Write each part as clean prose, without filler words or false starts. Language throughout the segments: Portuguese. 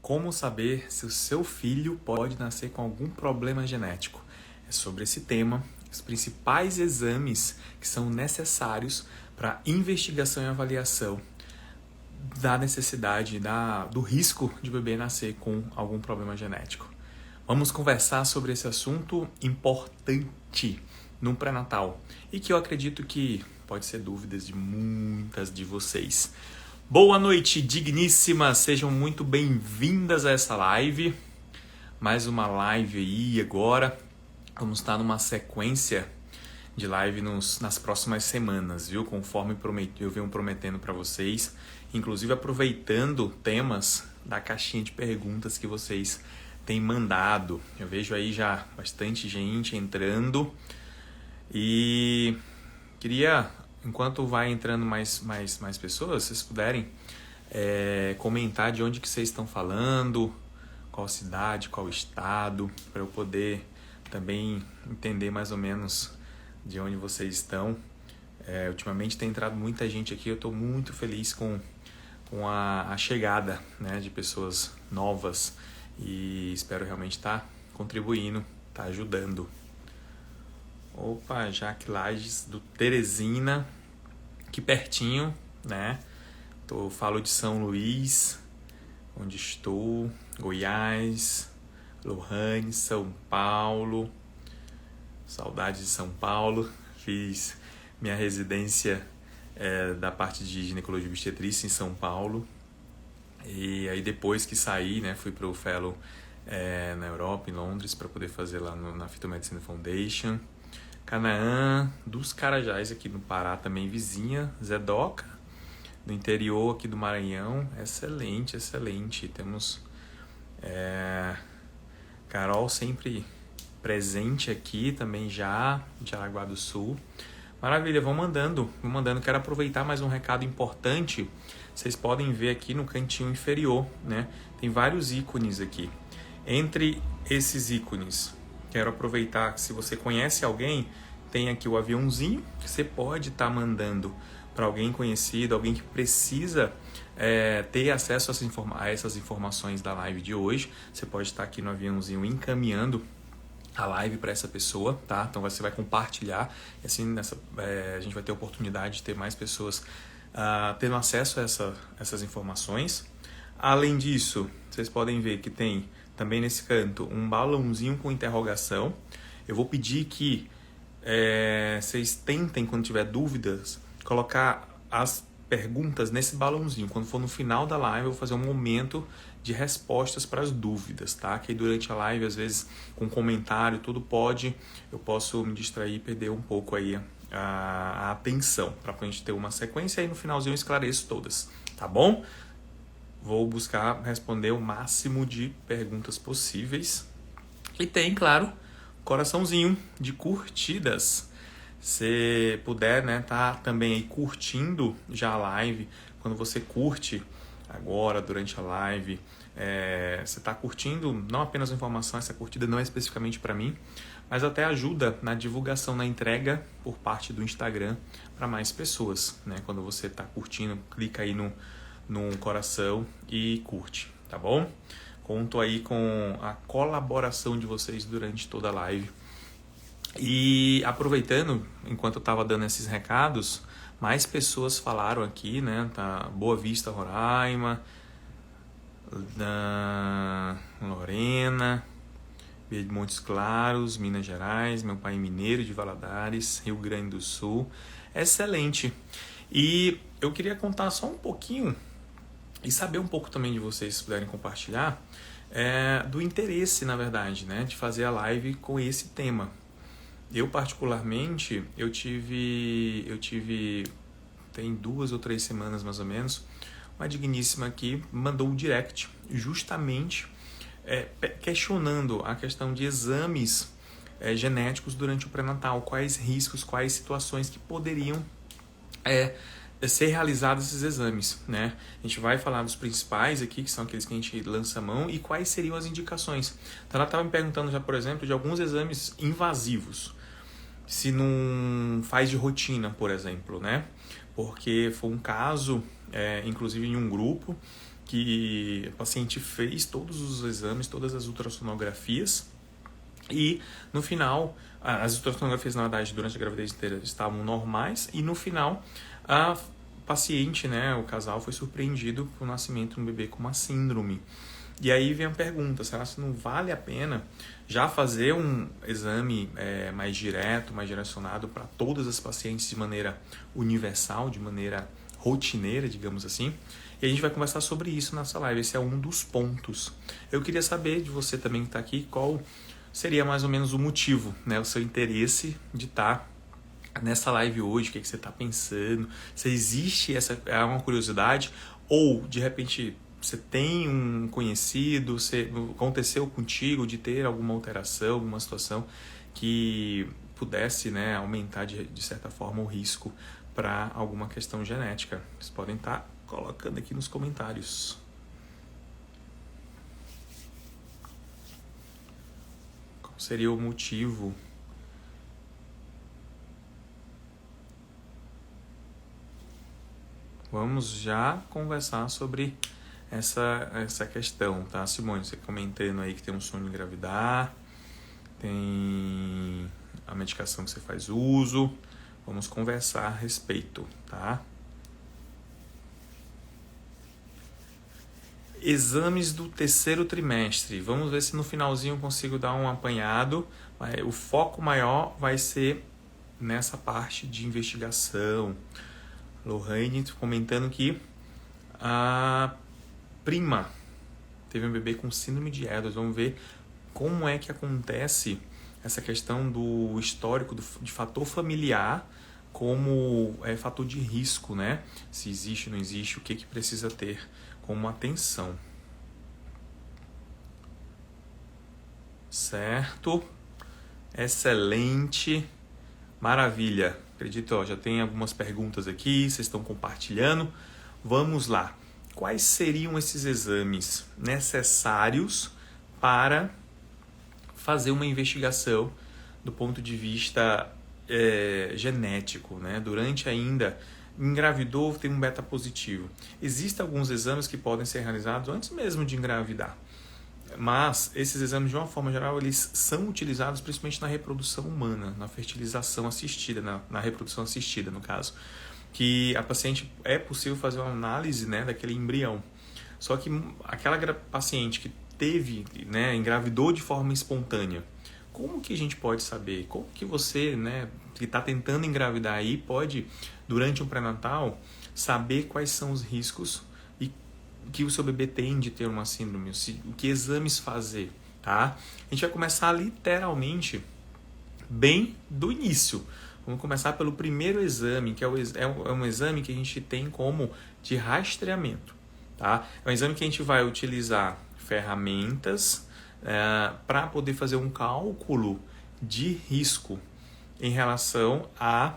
Como saber se o seu filho pode nascer com algum problema genético? É sobre esse tema, os principais exames que são necessários para investigação e avaliação da necessidade, do risco de o bebê nascer com algum problema genético. Vamos conversar sobre esse assunto importante no pré-natal e que eu acredito que pode ser dúvidas de muitas de vocês. Boa noite, digníssimas! Sejam muito bem-vindas a essa live. Mais uma live aí agora. Vamos estar numa sequência de live nas próximas semanas, viu? Conforme eu venho prometendo para vocês. Inclusive aproveitando temas da caixinha de perguntas que vocês têm mandado. Eu vejo aí já bastante gente entrando. E queria... Enquanto vai entrando mais pessoas, se vocês puderem comentar de onde que vocês estão falando, qual cidade, qual estado, para eu poder também entender mais ou menos de onde vocês estão. Ultimamente tem entrado muita gente aqui, eu estou muito feliz com a chegada, né, de pessoas novas e espero realmente estar contribuindo, estar ajudando. Opa, Jaque Lages do Teresina, aqui pertinho, né? Falo de São Luís, onde estou, Goiás, Lohane, São Paulo, saudades de São Paulo. Fiz minha residência da parte de ginecologia e obstetrícia em São Paulo. E aí depois que saí, né, fui para o Fellow na Europa, em Londres, para poder fazer lá na Phytomedicine Foundation. Canaã, dos Carajás, aqui no Pará, também vizinha, Zedoca, do interior aqui do Maranhão, excelente, excelente. Temos Carol sempre presente aqui, também já, de Araguá do Sul. Maravilha, vão mandando. Quero aproveitar mais um recado importante. Vocês podem ver aqui no cantinho inferior, né? Tem vários ícones aqui. Entre esses ícones, quero aproveitar que se você conhece alguém, tem aqui o aviãozinho que você pode estar mandando para alguém conhecido, alguém que precisa ter acesso a essas informações da live de hoje. Você pode estar aqui no aviãozinho encaminhando a live para essa pessoa, tá? Então você vai compartilhar, e assim a gente vai ter a oportunidade de ter mais pessoas tendo acesso a essas informações. Além disso, vocês podem ver que tem também nesse canto um balãozinho com interrogação. Eu vou pedir que vocês tentem, quando tiver dúvidas, colocar as perguntas nesse balãozinho. Quando for no final da live, eu vou fazer um momento de respostas para as dúvidas, tá? Que aí durante a live, às vezes, com comentário, eu posso me distrair e perder um pouco aí a atenção, para a gente ter uma sequência e no finalzinho eu esclareço todas, tá bom? Vou buscar responder o máximo de perguntas possíveis. E tem, claro, coraçãozinho de curtidas. Se puder, né, tá também aí curtindo já a live. Quando você curte agora, durante a live, você está curtindo não apenas a informação, essa curtida não é especificamente para mim, mas até ajuda na divulgação, na entrega por parte do Instagram para mais pessoas, né? Quando você está curtindo, clica aí no coração e curte, tá bom? Conto aí com a colaboração de vocês durante toda a live. E aproveitando, enquanto eu estava dando esses recados, mais pessoas falaram aqui, né? Tá Boa Vista, Roraima, Lorena, de Montes Claros, Minas Gerais, meu pai é mineiro de Valadares, Rio Grande do Sul. Excelente! E eu queria contar só um pouquinho e saber um pouco também de vocês, se puderem compartilhar, do interesse, na verdade, né, de fazer a live com esse tema. Eu, particularmente, eu tive tem 2 ou 3 semanas mais ou menos, uma digníssima que mandou um direct justamente questionando a questão de exames genéticos durante o pré-natal, quais riscos, quais situações que poderiam ser realizados esses exames, né? A gente vai falar dos principais aqui, que são aqueles que a gente lança a mão, e quais seriam as indicações. Então ela estava me perguntando já, por exemplo, de alguns exames invasivos, se não faz de rotina, por exemplo, né? Porque foi um caso, inclusive em um grupo, que a paciente fez todos os exames, todas as ultrassonografias, e no final, as ultrassonografias, na verdade, durante a gravidez inteira estavam normais, e no final, a paciente, né, o casal, foi surpreendido por o nascimento de um bebê com uma síndrome. E aí vem a pergunta, será que não vale a pena já fazer um exame mais direto, mais direcionado para todas as pacientes de maneira universal, de maneira rotineira, digamos assim? E a gente vai conversar sobre isso nessa live, esse é um dos pontos. Eu queria saber de você também que está aqui, qual seria mais ou menos o motivo, né, o seu interesse de estar nessa live hoje, o que você está pensando, se existe uma curiosidade, ou de repente você tem um conhecido, se aconteceu contigo de ter alguma alteração, alguma situação que pudesse, né, aumentar de certa forma o risco para alguma questão genética. Vocês podem estar colocando aqui nos comentários. Qual seria o motivo? Vamos já conversar sobre essa questão, tá, Simone? Você comentando aí que tem um sonho de engravidar, tem a medicação que você faz uso. Vamos conversar a respeito, tá? Exames do terceiro trimestre. Vamos ver se no finalzinho eu consigo dar um apanhado. O foco maior vai ser nessa parte de investigação. Lohane comentando que a prima teve um bebê com síndrome de Edwards. Vamos ver como é que acontece essa questão do histórico de fator familiar como fator de risco, né? Se existe ou não existe, o que precisa ter como atenção. Certo? Excelente. Maravilha. Acredito, já tem algumas perguntas aqui, vocês estão compartilhando. Vamos lá. Quais seriam esses exames necessários para fazer uma investigação do ponto de vista genético, né? Durante ainda engravidou, tem um beta positivo. Existem alguns exames que podem ser realizados antes mesmo de engravidar, mas esses exames, de uma forma geral, eles são utilizados principalmente na reprodução humana, na fertilização assistida, na reprodução assistida, no caso, que a paciente é possível fazer uma análise, né, daquele embrião. Só que aquela paciente que teve, né, engravidou de forma espontânea, como que a gente pode saber? Como que você, né, que está tentando engravidar aí, pode, durante um pré-natal, saber quais são os riscos e que o seu bebê tem de ter uma síndrome, o que exames fazer, tá? A gente vai começar literalmente bem do início. Vamos começar pelo primeiro exame, que é um exame que a gente tem como de rastreamento, tá? É um exame que a gente vai utilizar ferramentas para poder fazer um cálculo de risco em relação à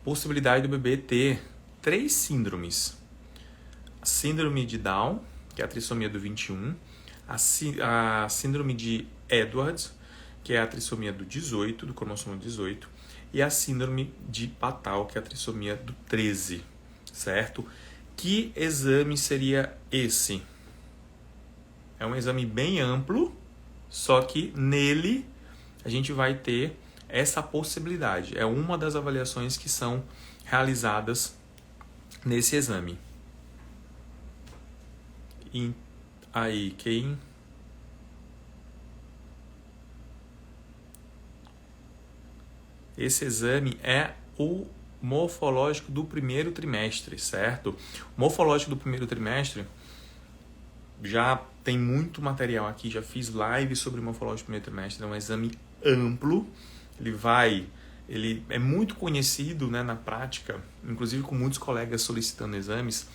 possibilidade do bebê ter 3 síndromes. A síndrome de Down, que é a trissomia do 21, a síndrome de Edwards, que é a trissomia do 18, do cromossomo 18, e a síndrome de Patau, que é a trissomia do 13, certo? Que exame seria esse? É um exame bem amplo, só que nele a gente vai ter essa possibilidade. É uma das avaliações que são realizadas nesse exame. E aí, quem... Esse exame é o morfológico do primeiro trimestre, certo? O morfológico do primeiro trimestre, já tem muito material aqui, já fiz live sobre o morfológico do primeiro trimestre, é um exame amplo, ele é muito conhecido, né, na prática, inclusive com muitos colegas solicitando exames,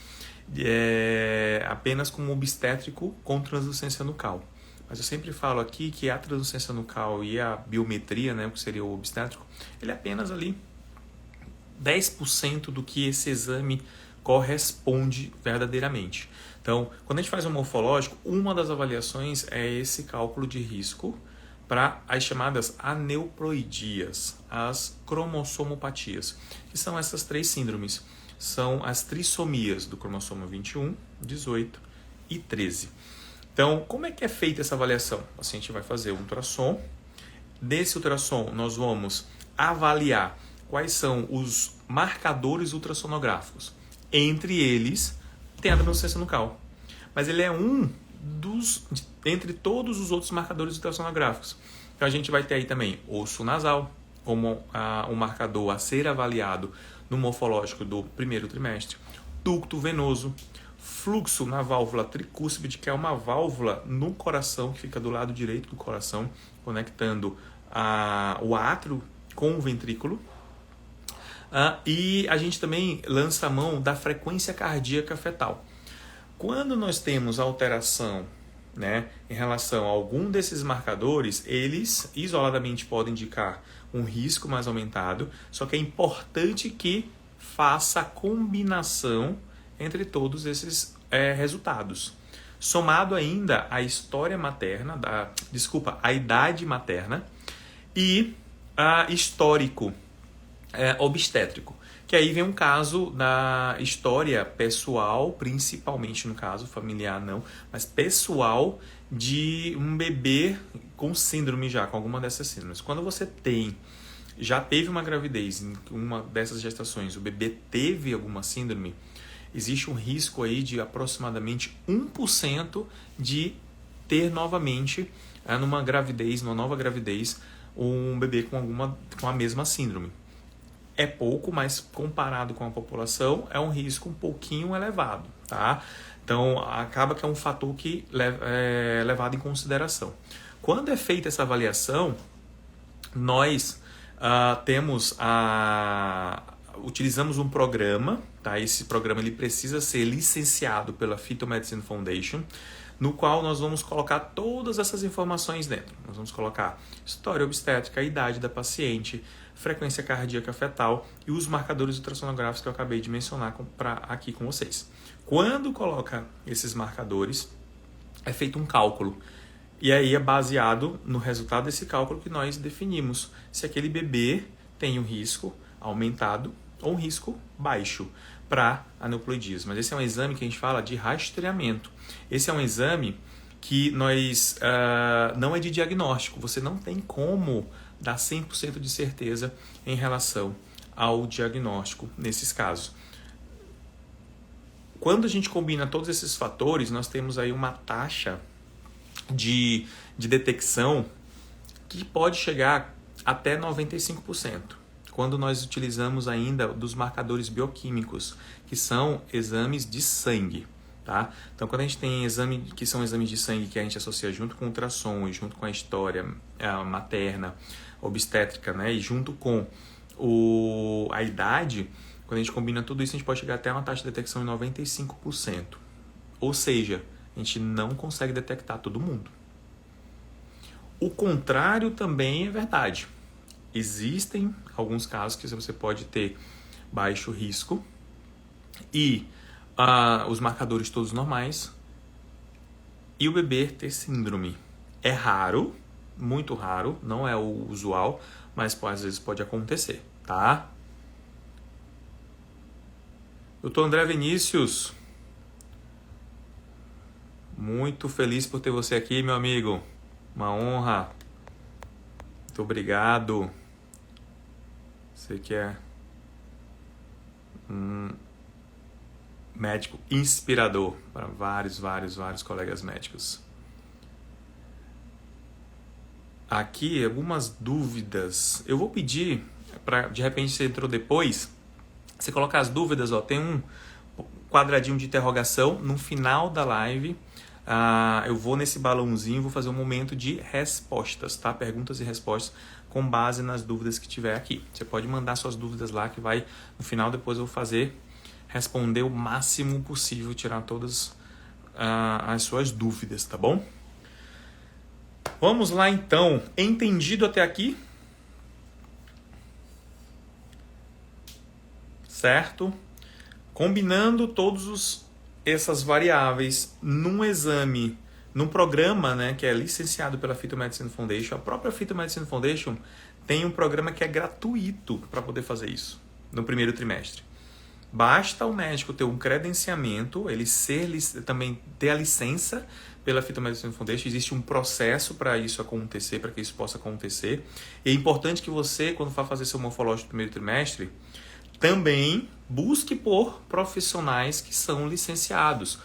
apenas como obstétrico com translucência nucal. Mas eu sempre falo aqui que a translucência nucal e a biometria, né, o que seria o obstétrico, ele é apenas ali 10% do que esse exame corresponde verdadeiramente. Então, quando a gente faz um morfológico, uma das avaliações é esse cálculo de risco para as chamadas aneuploidias, as cromossomopatias, que são essas 3 síndromes. são as trissomias do cromossomo 21, 18 e 13. Então, como é que é feita essa avaliação? O paciente vai fazer um ultrassom. Nesse ultrassom, nós vamos avaliar quais são os marcadores ultrassonográficos. Entre eles, tem a transferência nucal. Mas ele é entre todos os outros marcadores ultrassonográficos. Então, a gente vai ter aí também osso nasal, como um marcador a ser avaliado no morfológico do primeiro trimestre. Ducto venoso, fluxo na válvula tricúspide, que é uma válvula no coração, que fica do lado direito do coração, conectando o átrio com o ventrículo. E a gente também lança a mão da frequência cardíaca fetal. Quando nós temos alteração, né, em relação a algum desses marcadores, eles isoladamente podem indicar um risco mais aumentado, só que é importante que faça a combinação entre todos esses resultados. Somado ainda a história materna, a idade materna e histórico obstétrico. Que aí vem um caso da história pessoal, principalmente no caso, familiar não, mas pessoal de um bebê com síndrome com alguma dessas síndromes. Quando você já teve uma gravidez, em uma dessas gestações, o bebê teve alguma síndrome, existe um risco aí de aproximadamente 1% de ter novamente, numa nova gravidez, um bebê com a mesma síndrome. É pouco, mas comparado com a população, é um risco um pouquinho elevado, tá? Então, acaba que é um fator que é levado em consideração. Quando é feita essa avaliação, nós utilizamos um programa, tá? Esse programa ele precisa ser licenciado pela Fetal Medicine Foundation, no qual nós vamos colocar todas essas informações dentro. Nós vamos colocar história obstétrica, a idade da paciente, frequência cardíaca fetal e os marcadores ultrassonográficos que eu acabei de mencionar aqui com vocês. Quando coloca esses marcadores, é feito um cálculo. E aí é baseado no resultado desse cálculo que nós definimos se aquele bebê tem um risco aumentado ou um risco baixo para aneuploidias. Mas esse é um exame que a gente fala de rastreamento. Esse é um exame que não é de diagnóstico. Você não tem como dar 100% de certeza em relação ao diagnóstico nesses casos. Quando a gente combina todos esses fatores, nós temos aí uma taxa de detecção que pode chegar até 95%. Quando nós utilizamos ainda dos marcadores bioquímicos, que são exames de sangue. Tá? Então, quando a gente tem que são exames de sangue que a gente associa junto com o ultrassom e junto com a história materna, obstétrica, né? E junto com a idade, quando a gente combina tudo isso, a gente pode chegar até uma taxa de detecção de 95%. Ou seja, a gente não consegue detectar todo mundo. O contrário também é verdade. Existem alguns casos que você pode ter baixo risco e os marcadores todos normais e o bebê ter síndrome. É raro, muito raro, não é o usual, mas às vezes pode acontecer, tá? Doutor André Vinícius, muito feliz por ter você aqui, meu amigo. Uma honra. Muito obrigado. Você que é um médico inspirador para vários colegas médicos. Aqui algumas dúvidas. Eu vou pedir para, de repente você entrou depois, você colocar as dúvidas, tem um quadradinho de interrogação no final da live. Eu vou nesse balãozinho, vou fazer um momento de respostas, tá? Perguntas e respostas com base nas dúvidas que tiver aqui. Você pode mandar suas dúvidas lá que vai, no final depois eu vou responder o máximo possível, tirar todas as suas dúvidas, tá bom? Vamos lá então. Entendido até aqui? Certo? Combinando essas variáveis num exame, num programa, né, que é licenciado pela Fetal Medicine Foundation. A própria Fetal Medicine Foundation tem um programa que é gratuito para poder fazer isso no primeiro trimestre. Basta o médico ter um credenciamento, ele também ter a licença pela Fetal Medicine Foundation. Existe um processo para isso acontecer, para que isso possa acontecer. E é importante que você, quando for fazer seu morfológico do primeiro trimestre, também busque por profissionais que são licenciados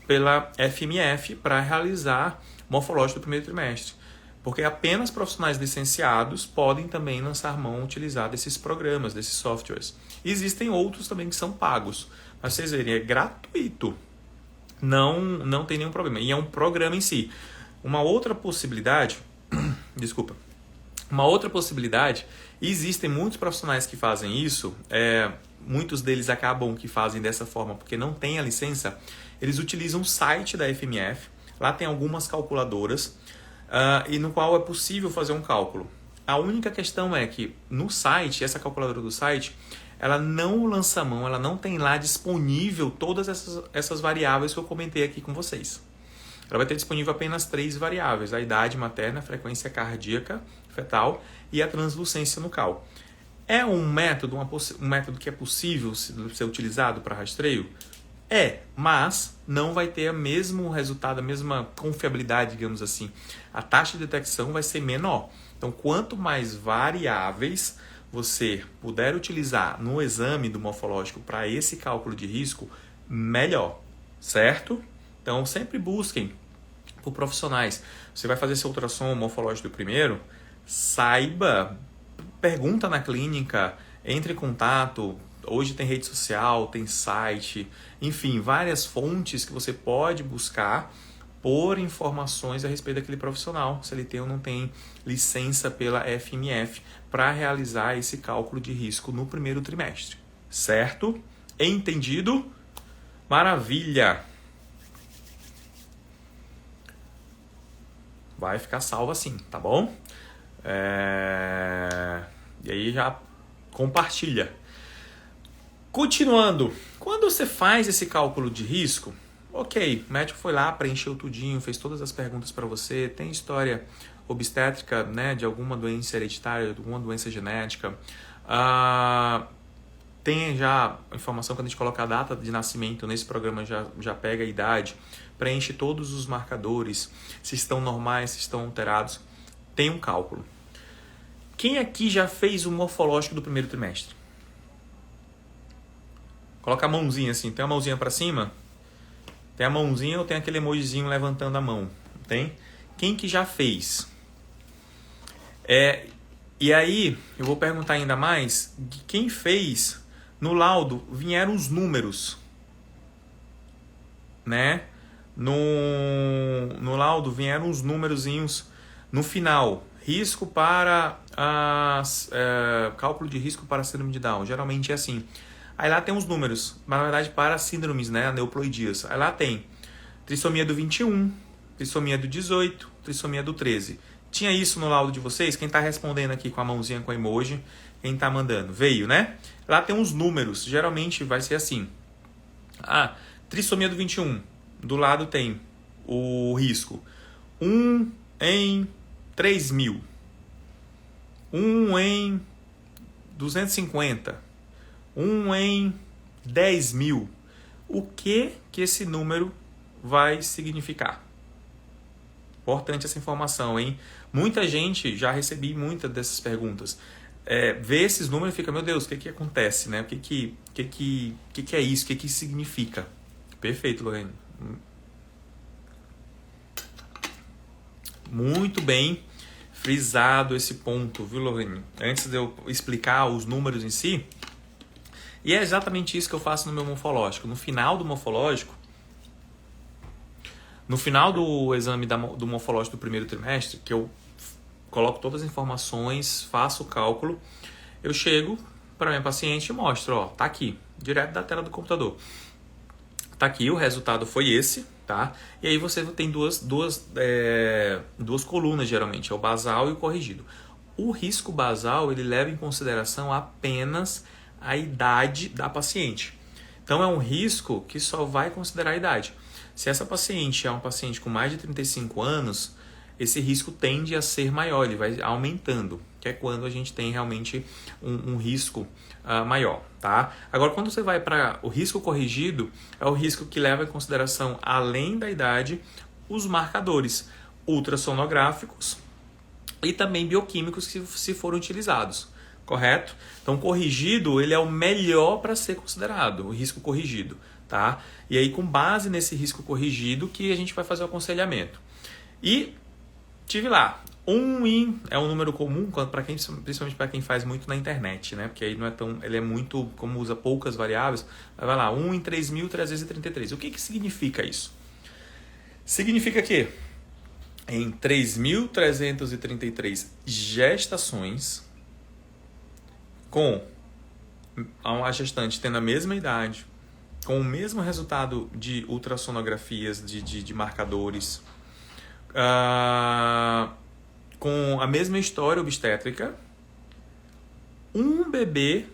pela FMF para realizar morfológico do primeiro trimestre. Porque apenas profissionais licenciados podem também lançar mão utilizar desses programas, desses softwares. Existem outros também que são pagos. Mas vocês verem, é gratuito. Não tem nenhum problema. E é um programa em si. Uma outra possibilidade... Desculpa. Uma outra possibilidade... Existem muitos profissionais que fazem isso. Muitos deles acabam que fazem dessa forma porque não tem a licença. Eles utilizam o site da FMF. Lá tem algumas calculadoras. E no qual é possível fazer um cálculo. A única questão é que no site, essa calculadora do site, ela não lança mão, ela não tem lá disponível todas essas variáveis que eu comentei aqui com vocês. Ela vai ter disponível apenas 3 variáveis: a idade materna, a frequência cardíaca fetal e a translucência nucal. É um método que é possível ser utilizado para rastreio? Mas não vai ter o mesmo resultado, a mesma confiabilidade, digamos assim. A taxa de detecção vai ser menor. Então, quanto mais variáveis você puder utilizar no exame do morfológico para esse cálculo de risco, melhor, certo? Então, sempre busquem por profissionais. Você vai fazer seu ultrassom morfológico do primeiro, saiba, pergunta na clínica, entre em contato. Hoje tem rede social, tem site, enfim, várias fontes que você pode buscar por informações a respeito daquele profissional, se ele tem ou não tem licença pela FMF para realizar esse cálculo de risco no primeiro trimestre. Certo? Entendido? Maravilha! Vai ficar salvo assim, tá bom? E aí já compartilha. Continuando, quando você faz esse cálculo de risco, ok, o médico foi lá, preencheu tudinho, fez todas as perguntas para você, tem história obstétrica, né, de alguma doença hereditária, de alguma doença genética, tem já a informação, quando a gente coloca a data de nascimento nesse programa, já pega a idade, preenche todos os marcadores, se estão normais, se estão alterados, tem um cálculo. Quem aqui já fez o morfológico do primeiro trimestre? Coloca a mãozinha assim, tem a mãozinha para cima? Tem a mãozinha ou tem aquele emojizinho levantando a mão? Tem? Quem que já fez? E aí, eu vou perguntar ainda mais, quem fez, no laudo vieram os números, né? No laudo vieram os númerozinhos no final. Risco para cálculo de risco para síndrome de Down, geralmente é assim. Aí lá tem os números, mas na verdade para síndromes, né, aneuploidias. Aí lá tem trissomia do 21, trissomia do 18, trissomia do 13. Tinha isso no laudo de vocês? Quem está respondendo aqui com a mãozinha com emoji, quem está mandando? Veio, né? Lá tem os números, geralmente vai ser assim. Trissomia do 21, do lado tem o risco. 1 em 3.000. 1 em 250. 1 em 10.000. O que esse número vai significar? Importante essa informação, hein? Muita gente, já recebi muitas dessas perguntas. Vê esses números e fica, meu Deus, o que acontece, né? O que é isso? O que significa? Perfeito, Lorene. Muito bem frisado esse ponto, viu, Lorene? Antes de eu explicar os números em si, e é exatamente isso que eu faço no meu morfológico. No final do morfológico, no final do exame do morfológico do primeiro trimestre, que eu coloco todas as informações, faço o cálculo, eu chego para minha paciente e mostro, ó, tá aqui, direto da tela do computador. Tá aqui, o resultado foi esse, tá? E aí você tem duas colunas, geralmente, é o basal e o corrigido. O risco basal, ele leva em consideração apenas a idade da paciente. Então, é um risco que só vai considerar a idade. Se essa paciente é uma paciente com mais de 35 anos, esse risco tende a ser maior, ele vai aumentando, que é quando a gente tem realmente um risco maior, tá? Agora, quando você vai para o risco corrigido, é o risco que leva em consideração, além da idade, os marcadores ultrassonográficos e também bioquímicos que se foram utilizados, correto? Então, corrigido, ele é o melhor para ser considerado, o risco corrigido, tá? E aí, com base nesse risco corrigido, que a gente vai fazer o aconselhamento. E tive lá, é um número comum, principalmente para quem faz muito na internet, né? Porque aí não é tão, ele é muito, como usa poucas variáveis, vai lá, 1 em 3.333. O que significa isso? Significa que em 3.333 gestações, com a gestante tendo a mesma idade, com o mesmo resultado de ultrassonografias, de marcadores, com a mesma história obstétrica, um bebê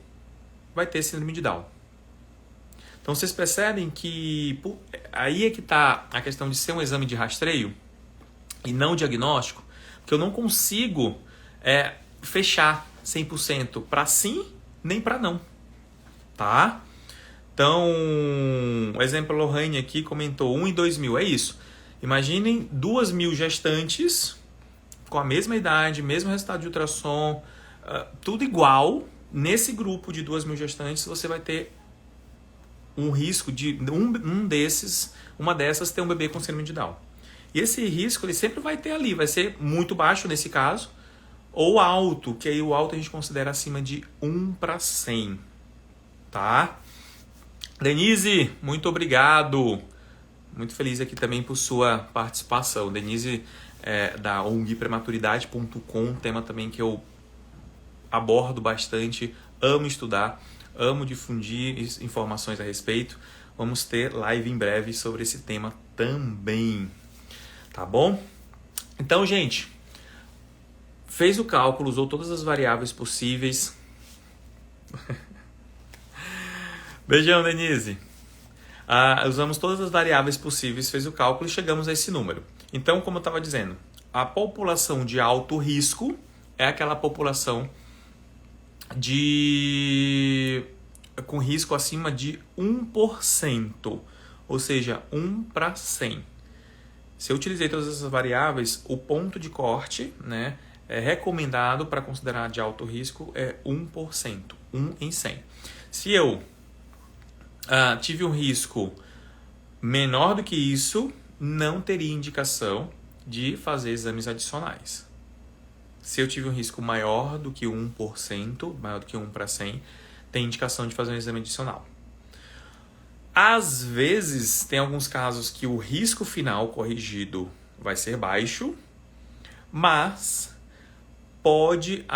vai ter síndrome de Down. Então vocês percebem que aí é que está a questão de ser um exame de rastreio e não diagnóstico, porque eu não consigo fechar 100% para sim nem para não, tá? Então, o exemplo, a Lohane aqui comentou 1 em 2.000, é isso. Imaginem 2.000 gestantes com a mesma idade, mesmo resultado de ultrassom, tudo igual. Nesse grupo de 2.000 gestantes, você vai ter um risco de uma dessas ter um bebê com síndrome de Down. E esse risco ele sempre vai ter ali, vai ser muito baixo nesse caso, ou alto, que aí o alto a gente considera acima de 1 para 100, tá? Denise, muito obrigado. Muito feliz aqui também por sua participação. Denise da ongprematuridade.com, tema também que eu abordo bastante, amo estudar, amo difundir informações a respeito. Vamos ter live em breve sobre esse tema também, tá bom? Então, gente, fez o cálculo, usou todas as variáveis possíveis. Beijão, Denise. Usamos todas as variáveis possíveis, fez o cálculo e chegamos a esse número. Então, como eu estava dizendo, a população de alto risco é aquela população com risco acima de 1%, ou seja, 1 para 100. Se eu utilizei todas essas variáveis, o ponto de corte, né, recomendado para considerar de alto risco é 1%, 1 em 100. Se eu tive um risco menor do que isso, não teria indicação de fazer exames adicionais. Se eu tive um risco maior do que 1%, maior do que 1 para 100, tem indicação de fazer um exame adicional. Às vezes, tem alguns casos que o risco final corrigido vai ser baixo, mas pode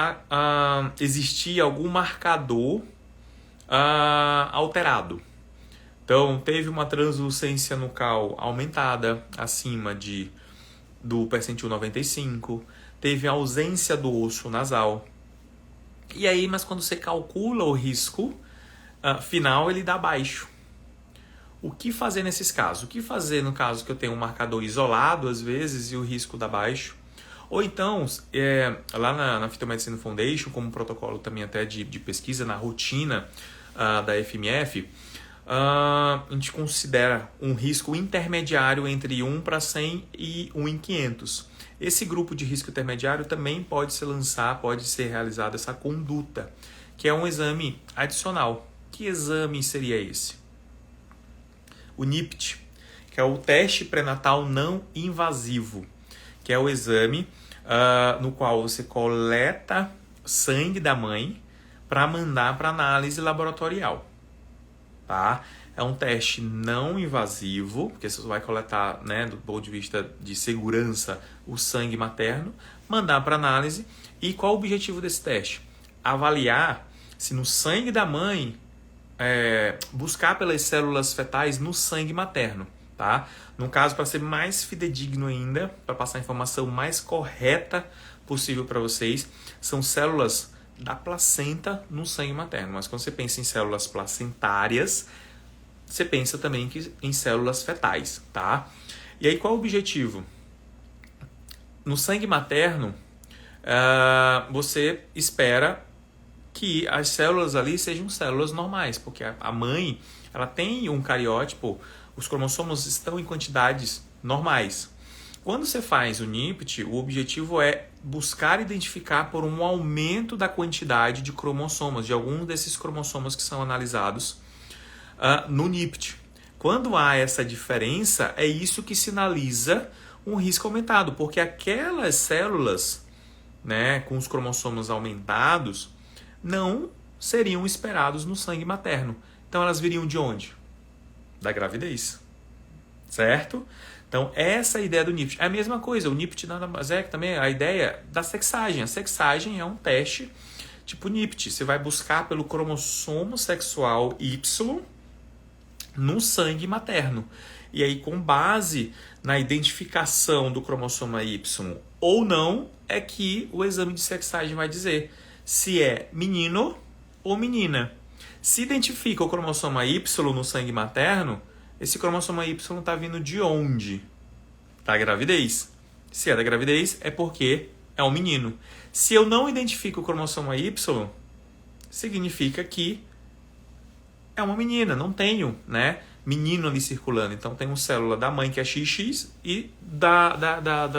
existir algum marcador alterado. Então, teve uma translucência nucal aumentada acima do percentil 95, teve ausência do osso nasal. E aí, mas quando você calcula o risco final, ele dá baixo. O que fazer nesses casos? O que fazer no caso que eu tenho um marcador isolado, às vezes, e o risco dá baixo? Ou então, lá na Fitomedicine Foundation, como protocolo também até de pesquisa, na rotina da FMF, a gente considera um risco intermediário entre 1 para 100 e 1 em 500. Esse grupo de risco intermediário também pode ser realizada essa conduta, que é um exame adicional. Que exame seria esse? O NIPT, que é o teste pré-natal não invasivo, que é o exame no qual você coleta sangue da mãe para mandar para análise laboratorial. Tá? É um teste não invasivo, porque você vai coletar, né, do ponto de vista de segurança, o sangue materno, mandar para análise. E qual o objetivo desse teste? Avaliar se no sangue da mãe, buscar pelas células fetais no sangue materno. Tá? No caso, para ser mais fidedigno ainda, para passar a informação mais correta possível para vocês, são células da placenta no sangue materno. Mas quando você pensa em células placentárias, você pensa também em células fetais, tá? E aí qual é o objetivo? no sangue materno, você espera que as células ali sejam células normais, porque a mãe, ela tem um cariótipo, os cromossomos estão em quantidades normais. Quando você faz o NIPT, o objetivo é buscar identificar por um aumento da quantidade de cromossomos, de alguns desses cromossomos que são analisados no NIPT. Quando há essa diferença, é isso que sinaliza um risco aumentado, porque aquelas células, né, com os cromossomos aumentados não seriam esperados no sangue materno. Então elas viriam de onde? Da gravidez. Certo? Então essa é a ideia do NIPT. É a mesma coisa, o NIPT nada mais é que também a ideia da sexagem. A sexagem é um teste tipo NIPT. Você vai buscar pelo cromossomo sexual Y no sangue materno. E aí, com base na identificação do cromossomo Y ou não, é que o exame de sexagem vai dizer se é menino ou menina. Se identifica o cromossomo Y no sangue materno, esse cromossomo Y está vindo de onde? Da gravidez. Se é da gravidez, é porque é um menino. Se eu não identifico o cromossomo Y, significa que é uma menina, não tenho, né, menino ali circulando. Então tem uma célula da mãe que é XX e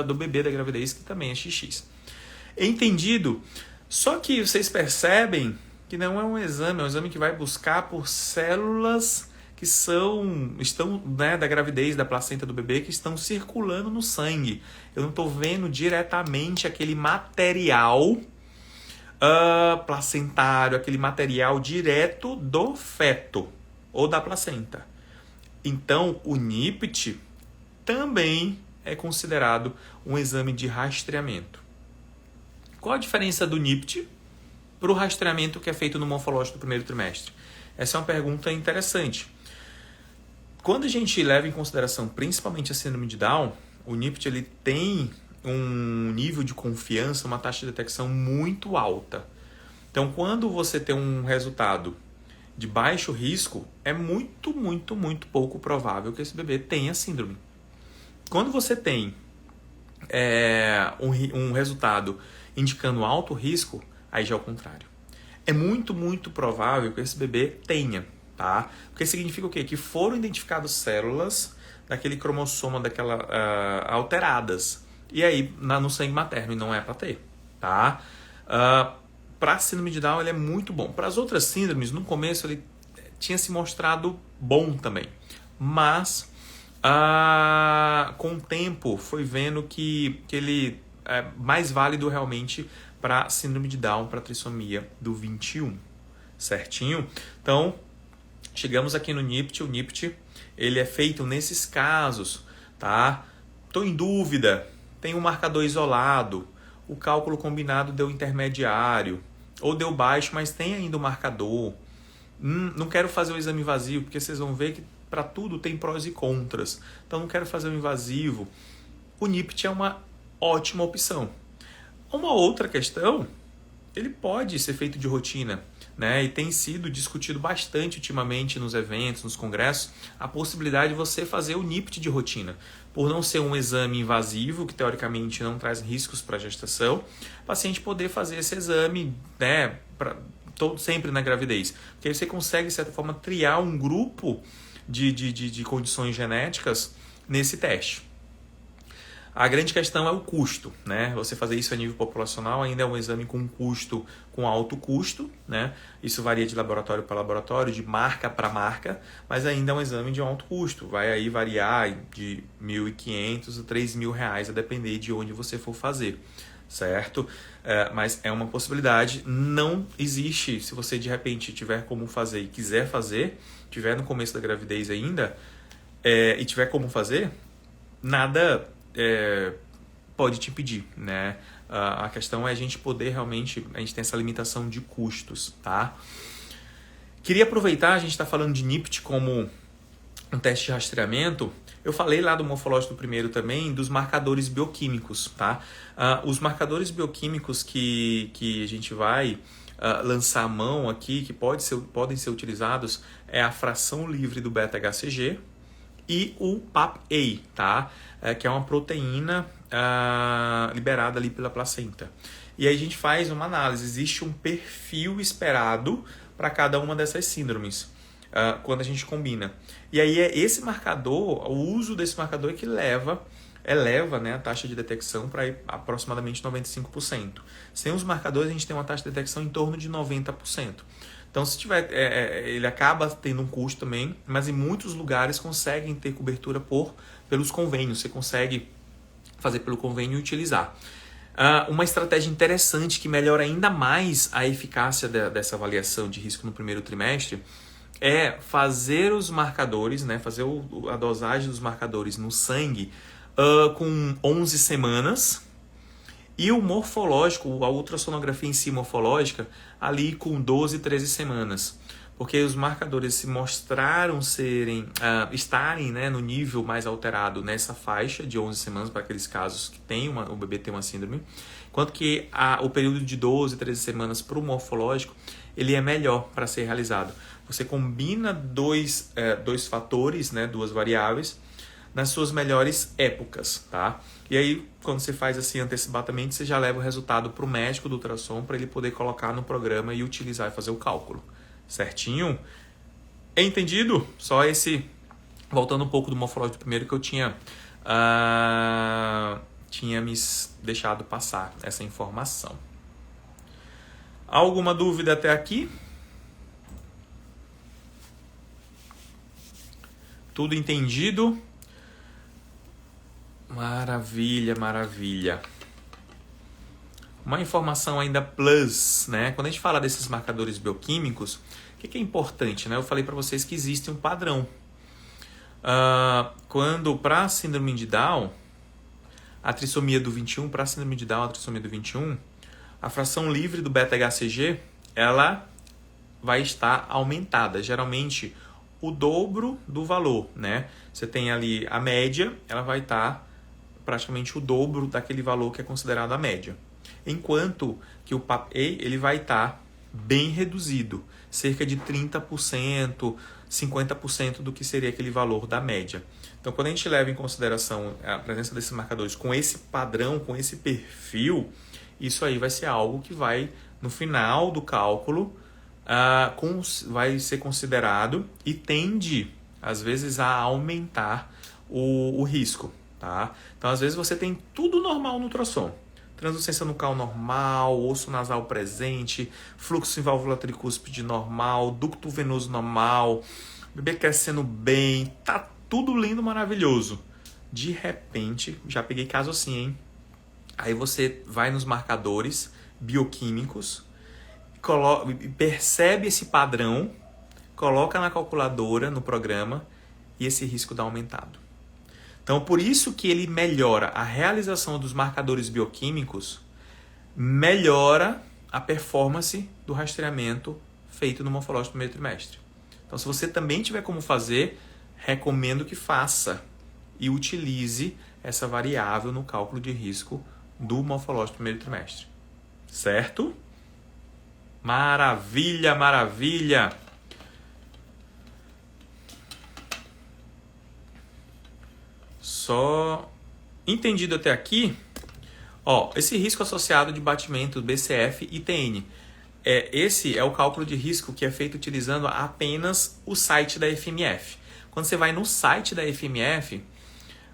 do bebê da gravidez que também é XX. Entendido? Só que vocês percebem que não é um exame que vai buscar por células que estão né, da gravidez, da placenta do bebê, que estão circulando no sangue. Eu não estou vendo diretamente aquele material placentário, aquele material direto do feto ou da placenta. Então, o NIPT também é considerado um exame de rastreamento. Qual a diferença do NIPT para o rastreamento que é feito no morfológico do primeiro trimestre? Essa é uma pergunta interessante. Quando a gente leva em consideração principalmente a síndrome de Down, o NIPT ele tem um nível de confiança, uma taxa de detecção muito alta. Então, quando você tem um resultado de baixo risco, é muito, muito, muito pouco provável que esse bebê tenha síndrome. Quando você tem um resultado indicando alto risco, aí já é o contrário. É muito, muito provável que esse bebê tenha, tá? Porque significa o quê? Que foram identificadas células daquele cromossomo, alteradas. E aí, no sangue materno, e não é para ter, tá? Para a síndrome de Down, ele é muito bom. Para as outras síndromes, no começo, ele tinha se mostrado bom também. Mas, com o tempo, foi vendo que ele é mais válido realmente para síndrome de Down, para trissomia do 21. Certinho? Então, chegamos aqui no NIPT. O NIPT, ele é feito nesses casos, tá? Estou em dúvida. Tem um marcador isolado. O cálculo combinado deu intermediário. Ou deu baixo, mas tem ainda o marcador. Não quero fazer o exame invasivo, porque vocês vão ver que para tudo tem prós e contras. Então, não quero fazer o invasivo. O NIPT é uma ótima opção. Uma outra questão, ele pode ser feito de rotina, né? E tem sido discutido bastante ultimamente nos eventos, nos congressos, a possibilidade de você fazer o NIPT de rotina. Por não ser um exame invasivo, que teoricamente não traz riscos para a gestação, o paciente poder fazer esse exame, né, sempre na gravidez. Porque aí você consegue, de certa forma, triar um grupo de condições genéticas nesse teste. A grande questão é o custo, né? Você fazer isso a nível populacional ainda é um exame com alto custo, né? Isso varia de laboratório para laboratório, de marca para marca, mas ainda é um exame de alto custo. Vai aí variar de R$ 1.500 a R$ 3.000, a depender de onde você for fazer, certo? Mas é uma possibilidade, não existe, se você de repente tiver como fazer e quiser fazer, tiver no começo da gravidez ainda, e tiver como fazer, nada pode te impedir, né? A questão é a gente poder realmente, a gente tem essa limitação de custos, tá? Queria aproveitar, a gente está falando de NIPT como um teste de rastreamento. Eu falei lá do morfológico do primeiro também, dos marcadores bioquímicos, tá? Os marcadores bioquímicos que a gente vai lançar a mão aqui, que podem ser utilizados, é a fração livre do beta-HCG e o PAP-A, tá? Que é uma proteína liberada ali pela placenta. E aí a gente faz uma análise, existe um perfil esperado para cada uma dessas síndromes, quando a gente combina. E aí é esse marcador, o uso desse marcador é que eleva, né, a taxa de detecção para aproximadamente 95%. Sem os marcadores, a gente tem uma taxa de detecção em torno de 90%. Então, se tiver, ele acaba tendo um custo também, mas em muitos lugares conseguem ter cobertura pelos convênios. Você consegue fazer pelo convênio e utilizar. Uma estratégia interessante que melhora ainda mais a eficácia dessa avaliação de risco no primeiro trimestre é fazer os marcadores, né, fazer a dosagem dos marcadores no sangue com 11 semanas e o morfológico, a ultrassonografia em si morfológica, ali com 12, 13 semanas. Porque os marcadores se mostraram estarem, né, no nível mais alterado nessa faixa de 11 semanas para aqueles casos que o bebê tem uma síndrome, enquanto que o período de 12, 13 semanas para o morfológico, ele é melhor para ser realizado. Você combina dois fatores, né, duas variáveis, nas suas melhores épocas, tá? E aí, quando você faz assim antecipadamente, você já leva o resultado para o médico do ultrassom para ele poder colocar no programa e utilizar e fazer o cálculo. Certinho? Entendido? Só esse... Voltando um pouco do morfológico primeiro que eu tinha me deixado passar essa informação. Alguma dúvida até aqui? Tudo entendido? Maravilha, maravilha. Uma informação ainda plus, né? Quando a gente fala desses marcadores bioquímicos, o que é importante, né? Eu falei para vocês que existe um padrão. Quando para a síndrome de Down, a trissomia do 21, para a síndrome de Down, a trissomia do 21, a fração livre do beta-HCG, ela vai estar aumentada. Geralmente, o dobro do valor, né? Você tem ali a média, ela vai estar praticamente o dobro daquele valor que é considerado a média. Enquanto que o PAP-A ele vai estar bem reduzido, cerca de 30%, 50% do que seria aquele valor da média. Então, quando a gente leva em consideração a presença desses marcadores com esse padrão, com esse perfil, isso aí vai ser algo que vai, no final do cálculo, vai ser considerado e tende, às vezes, a aumentar o risco. Tá? Então, às vezes, você tem tudo normal no ultrassom. Translucência nucal normal, osso nasal presente, fluxo em válvula tricúspide normal, ducto venoso normal, bebê crescendo bem, tá tudo lindo, maravilhoso. De repente, já peguei caso assim, hein? Aí você vai nos marcadores bioquímicos, percebe esse padrão, coloca na calculadora, no programa, e esse risco dá aumentado. Então, por isso que ele melhora a realização dos marcadores bioquímicos, melhora a performance do rastreamento feito no morfológico do primeiro trimestre. Então, se você também tiver como fazer, recomendo que faça e utilize essa variável no cálculo de risco do morfológico do primeiro trimestre. Certo? Maravilha, maravilha! Só entendido até aqui, esse risco associado de batimento BCF e TN. Esse é o cálculo de risco que é feito utilizando apenas o site da FMF. Quando você vai no site da FMF,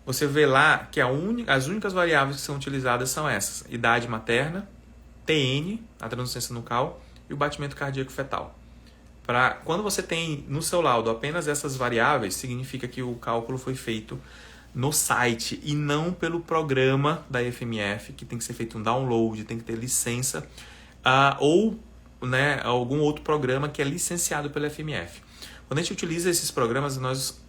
você vê lá que as únicas variáveis que são utilizadas são essas: idade materna, TN, a translucência nucal, e o batimento cardíaco fetal. Quando você tem no seu laudo apenas essas variáveis, significa que o cálculo foi feito no site e não pelo programa da FMF, que tem que ser feito um download, tem que ter licença, ou, né, algum outro programa que é licenciado pela FMF. Quando a gente utiliza esses programas, nós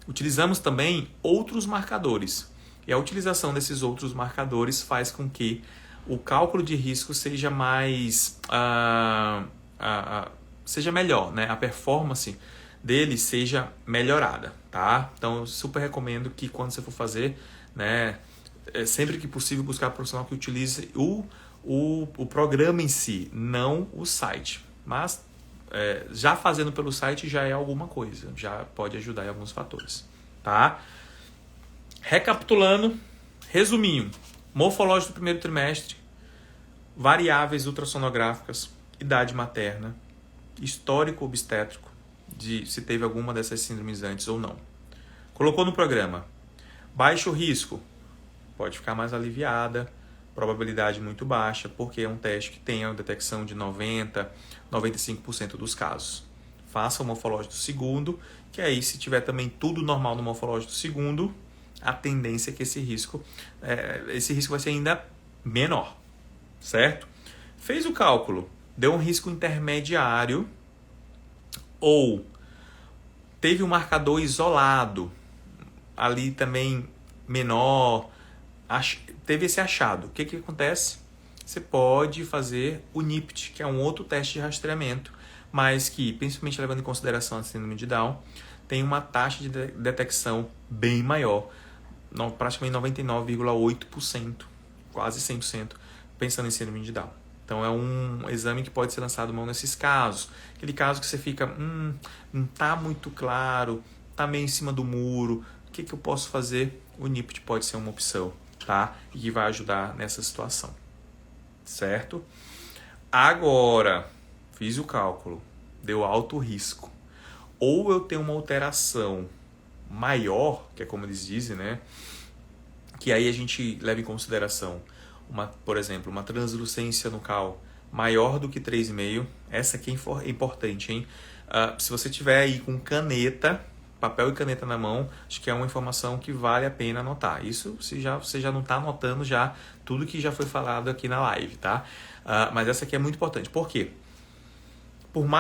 utilizamos também outros marcadores. E a utilização desses outros marcadores faz com que o cálculo de risco seja seja melhor, né? A performance dele seja melhorada, tá? Então, eu super recomendo que quando você for fazer, né, sempre que possível, buscar um profissional que utilize o programa em si, não o site. Mas já fazendo pelo site já é alguma coisa, já pode ajudar em alguns fatores, tá? Recapitulando, resuminho, morfológico do primeiro trimestre, variáveis ultrassonográficas, idade materna, histórico obstétrico, de se teve alguma dessas síndromes antes ou não. Colocou no programa, baixo risco, pode ficar mais aliviada, probabilidade muito baixa, porque é um teste que tem a detecção de 90%, 95% dos casos. Faça o morfológico do segundo, que aí se tiver também tudo normal no morfológico do segundo, a tendência é que esse risco vai ser ainda menor, certo? Fez o cálculo, deu um risco intermediário ou teve um marcador isolado, ali também menor, teve esse achado. O que acontece? Você pode fazer o NIPT, que é um outro teste de rastreamento, mas que, principalmente levando em consideração a síndrome de Down, tem uma taxa de detecção bem maior, praticamente 99,8%, quase 100%, pensando em síndrome de Down. Então é um exame que pode ser lançado mão nesses casos. Aquele caso que você fica, não está muito claro, está meio em cima do muro, o que eu posso fazer? O NIPT pode ser uma opção, tá? E que vai ajudar nessa situação, certo? Agora, fiz o cálculo, deu alto risco. Ou eu tenho uma alteração maior, que é como eles dizem, né? Que aí a gente leva em consideração, por exemplo, uma translucência nucal maior do que 3,5. Essa aqui é importante, hein? Se você tiver aí com caneta, papel e caneta na mão, acho que é uma informação que vale a pena anotar. Isso você já não está anotando já tudo que já foi falado aqui na live, tá? Mas essa aqui é muito importante. Por quê?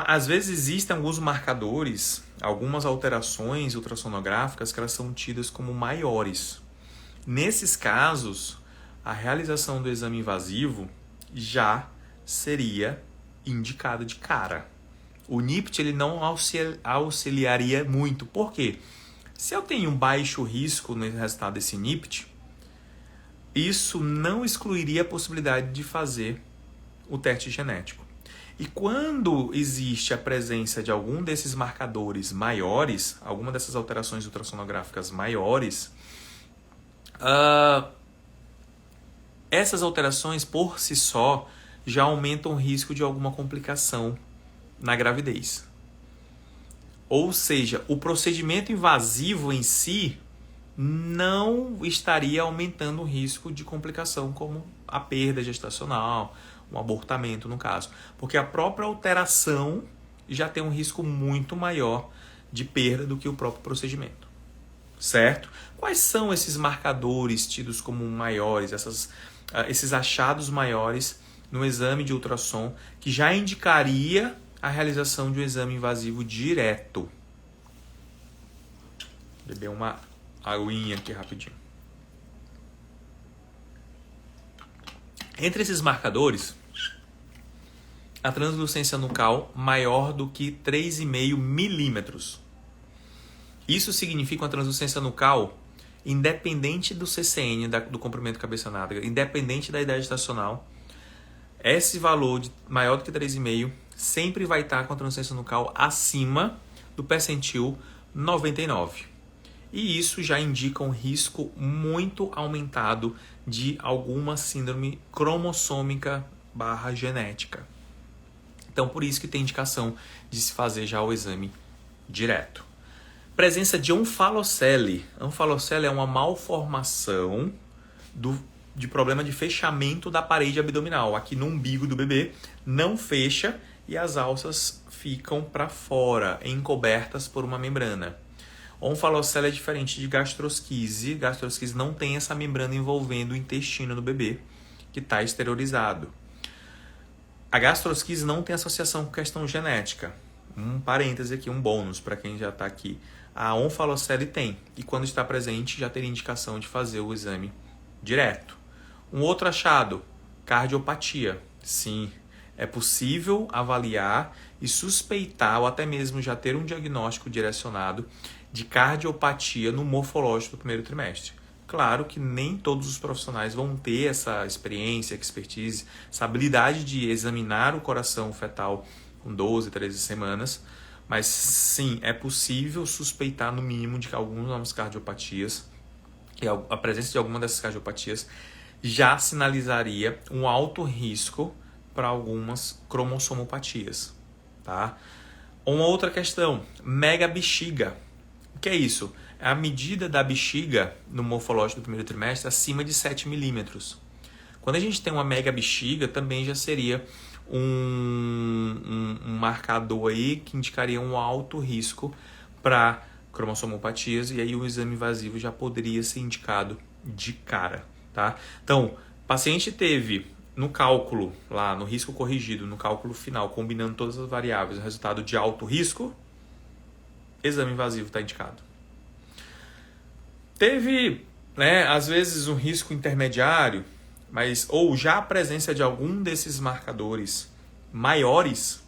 Às vezes existem alguns marcadores, algumas alterações ultrassonográficas que elas são tidas como maiores. Nesses casos, a realização do exame invasivo já seria indicada de cara. O NIPT ele não auxiliaria muito. Por quê? Se eu tenho um baixo risco no resultado desse NIPT, isso não excluiria a possibilidade de fazer o teste genético. E quando existe a presença de algum desses marcadores maiores, alguma dessas alterações ultrassonográficas maiores, essas alterações por si só já aumentam o risco de alguma complicação na gravidez. Ou seja, o procedimento invasivo em si não estaria aumentando o risco de complicação como a perda gestacional, um abortamento no caso, porque a própria alteração já tem um risco muito maior de perda do que o próprio procedimento, certo? Quais são esses marcadores tidos como maiores, esses achados maiores no exame de ultrassom que já indicaria a realização de um exame invasivo direto? Vou beber uma aguinha aqui rapidinho. Entre esses marcadores, a translucência nucal maior do que 3,5 milímetros. Isso significa uma translucência nucal independente do CCN, do comprimento cabeça-nádega, independente da idade gestacional. Esse valor maior do que 3,5 sempre vai estar com a translucência nucal acima do percentil 99. E isso já indica um risco muito aumentado de alguma síndrome cromossômica / genética. Então, por isso que tem indicação de se fazer já o exame direto. Presença de onfalocele. Onfalocele é uma malformação de problema de fechamento da parede abdominal. Aqui no umbigo do bebê não fecha e as alças ficam para fora, encobertas por uma membrana. Onfalocele é diferente de gastrosquise. Gastrosquise não tem essa membrana envolvendo o intestino do bebê, que está exteriorizado. A gastrosquise não tem associação com questão genética. Um parêntese aqui, um bônus para quem já está aqui. A onfalocele tem, e quando está presente já teria indicação de fazer o exame direto. Um outro achado, cardiopatia. Sim, é possível avaliar e suspeitar ou até mesmo já ter um diagnóstico direcionado de cardiopatia no morfológico do primeiro trimestre. Claro que nem todos os profissionais vão ter essa experiência, expertise, essa habilidade de examinar o coração fetal com 12, 13 semanas. Mas sim, é possível suspeitar no mínimo de que algumas cardiopatias, que a presença de alguma dessas cardiopatias já sinalizaria um alto risco para algumas cromossomopatias, tá? Uma outra questão, mega bexiga. O que é isso? É a medida da bexiga no morfológico do primeiro trimestre acima de 7 milímetros. Quando a gente tem uma mega bexiga, também já seria um marcador aí que indicaria um alto risco para cromossomopatias, e aí o exame invasivo já poderia ser indicado de cara, tá? Então, o paciente teve no cálculo, lá no risco corrigido, no cálculo final, combinando todas as variáveis, o resultado de alto risco, exame invasivo está indicado. Teve, às vezes um risco intermediário, ou já a presença de algum desses marcadores maiores,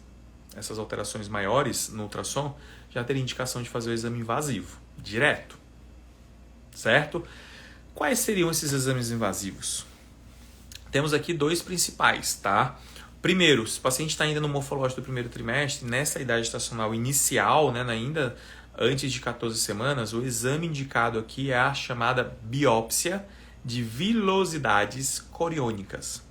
essas alterações maiores no ultrassom, já teria indicação de fazer o exame invasivo, direto, certo? Quais seriam esses exames invasivos? Temos aqui 2 principais, tá? Primeiro, se o paciente está ainda no morfológico do primeiro trimestre, nessa idade estacional inicial, ainda antes de 14 semanas, o exame indicado aqui é a chamada biópsia de vilosidades coriônicas.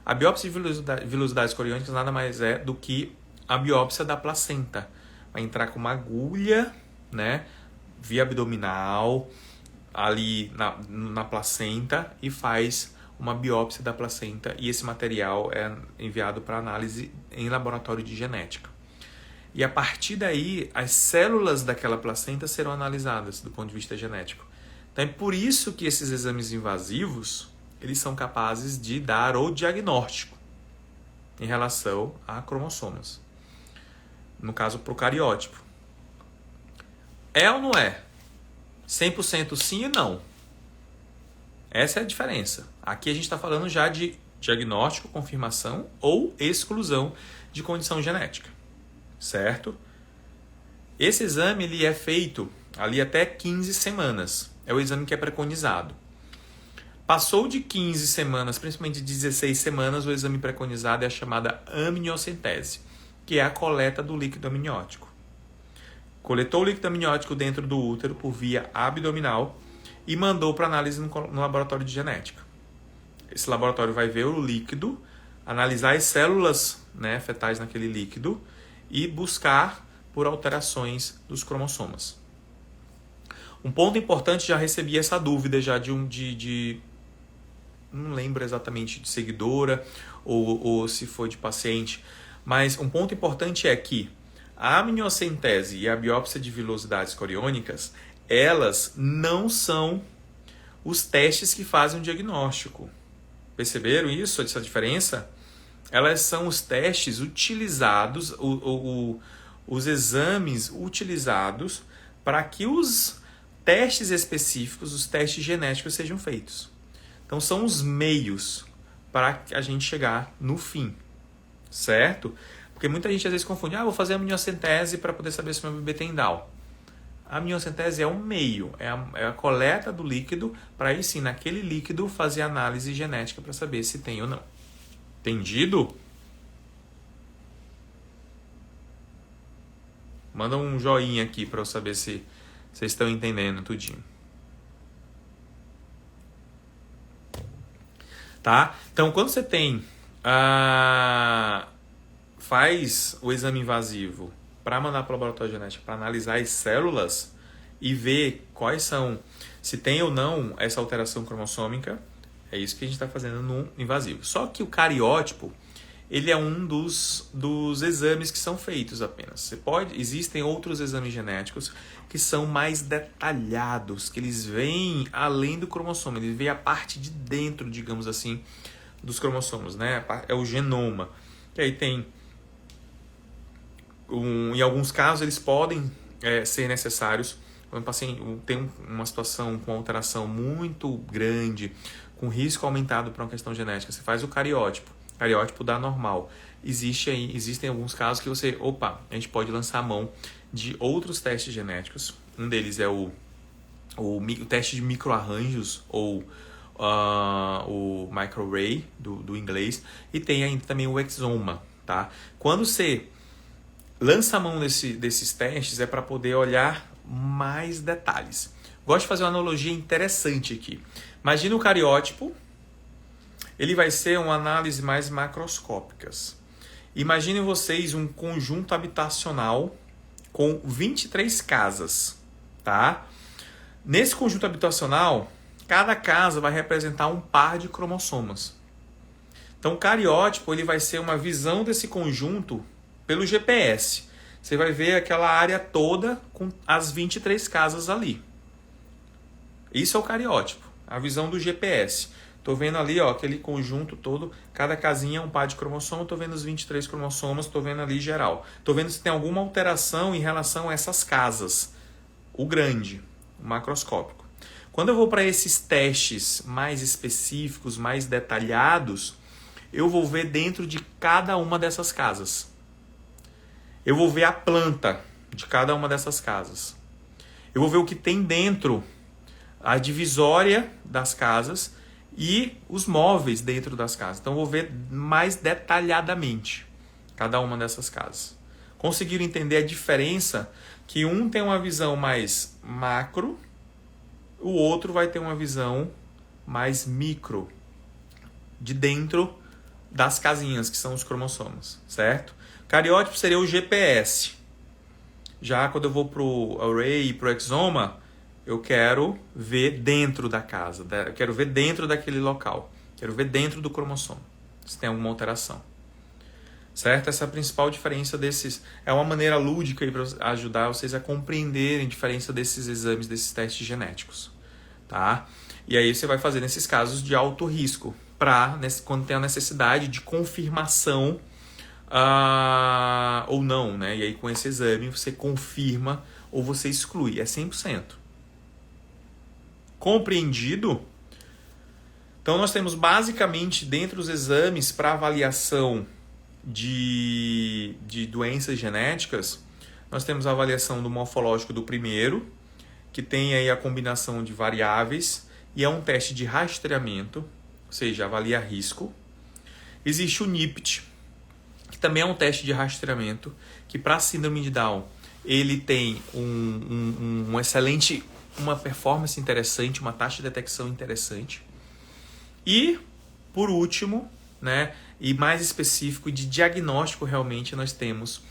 A biópsia de vilosidades coriônicas nada mais é do que a biópsia da placenta. Vai entrar com uma agulha, via abdominal, ali na placenta, e faz uma biópsia da placenta, e esse material é enviado para análise em laboratório de genética. E a partir daí, as células daquela placenta serão analisadas do ponto de vista genético. Então é por isso que esses exames invasivos, eles são capazes de dar o diagnóstico em relação a cromossomas. No caso, procariótipo. É ou não é? 100% sim e não. Essa é a diferença. Aqui a gente está falando já de diagnóstico, confirmação ou exclusão de condição genética, certo? Esse exame ele é feito ali até 15 semanas. É o exame que é preconizado. Passou de 15 semanas, principalmente de 16 semanas, o exame preconizado é a chamada amniocentese, que é a coleta do líquido amniótico. Coletou o líquido amniótico dentro do útero por via abdominal e mandou para análise no laboratório de genética. Esse laboratório vai ver o líquido, analisar as células fetais naquele líquido e buscar por alterações dos cromossomas. Um ponto importante, já recebi essa dúvida já não lembro exatamente de seguidora ou se foi de paciente, mas um ponto importante é que a amniocentese e a biópsia de vilosidades coriônicas, elas não são os testes que fazem o diagnóstico. Perceberam isso, essa diferença? Elas são os testes utilizados, os exames utilizados para que os testes específicos, os testes genéticos sejam feitos. Então são os meios para a gente chegar no fim, certo? Porque muita gente às vezes confunde, vou fazer a amniocentese para poder saber se meu bebê tem Down. A amniocentese é um meio, é a coleta do líquido para aí sim, naquele líquido, fazer análise genética para saber se tem ou não. Entendido? Manda um joinha aqui para eu saber se vocês estão entendendo tudinho. Tá? Então, quando você tem faz o exame invasivo para mandar para o laboratório de genética para analisar as células e ver quais são, se tem ou não essa alteração cromossômica, é isso que a gente está fazendo no invasivo. Só que o cariótipo, ele é um dos exames que são feitos apenas. Existem outros exames genéticos que são mais detalhados, que eles veem além do cromossomo, eles veem a parte de dentro, digamos assim, dos cromossomos, É o genoma. Que aí tem, em alguns casos, eles podem ser necessários quando o paciente tem uma situação com alteração muito grande, com risco aumentado para uma questão genética. Você faz o cariótipo dá normal. Existem alguns casos que a gente pode lançar a mão de outros testes genéticos. Um deles é o teste de microarranjos, ou o microarray, do inglês, e tem ainda também o exoma, tá? Quando você lança a mão desses testes é para poder olhar mais detalhes. Gosto de fazer uma analogia interessante aqui. Imagina o cariótipo, ele vai ser uma análise mais macroscópicas. Imaginem vocês um conjunto habitacional com 23 casas, tá? Nesse conjunto habitacional, cada casa vai representar um par de cromossomas. Então, o cariótipo ele vai ser uma visão desse conjunto pelo GPS. Você vai ver aquela área toda com as 23 casas ali. Isso é o cariótipo, a visão do GPS. Estou vendo ali aquele conjunto todo, cada casinha é um par de cromossomas, estou vendo os 23 cromossomas, estou vendo ali geral. Estou vendo se tem alguma alteração em relação a essas casas. O grande, o macroscópico. Quando eu vou para esses testes mais específicos, mais detalhados, eu vou ver dentro de cada uma dessas casas. Eu vou ver a planta de cada uma dessas casas. Eu vou ver o que tem dentro, a divisória das casas e os móveis dentro das casas. Então eu vou ver mais detalhadamente cada uma dessas casas. Conseguiram entender a diferença? Que um tem uma visão mais macro, o outro vai ter uma visão mais micro, de dentro das casinhas, que são os cromossomas, certo? Cariótipo seria o GPS. Já quando eu vou para o array e para o exoma, eu quero ver dentro da casa, eu quero ver dentro daquele local, quero ver dentro do cromossomo, se tem alguma alteração. Certo? Essa é a principal diferença desses. É uma maneira lúdica para ajudar vocês a compreenderem a diferença desses exames, desses testes genéticos. Tá? E aí você vai fazer nesses casos de alto risco, quando tem a necessidade de confirmação ou não. Né? E aí com esse exame você confirma ou você exclui. É 100%. Compreendido? Então nós temos basicamente dentro dos exames para avaliação de doenças genéticas, nós temos a avaliação do morfológico do primeiro, que tem aí a combinação de variáveis e é um teste de rastreamento, ou seja, avalia risco. Existe o NIPT, que também é um teste de rastreamento, que para a síndrome de Down ele tem um excelente, uma performance interessante, uma taxa de detecção interessante. E, por último, né, e mais específico de diagnóstico realmente, nós temos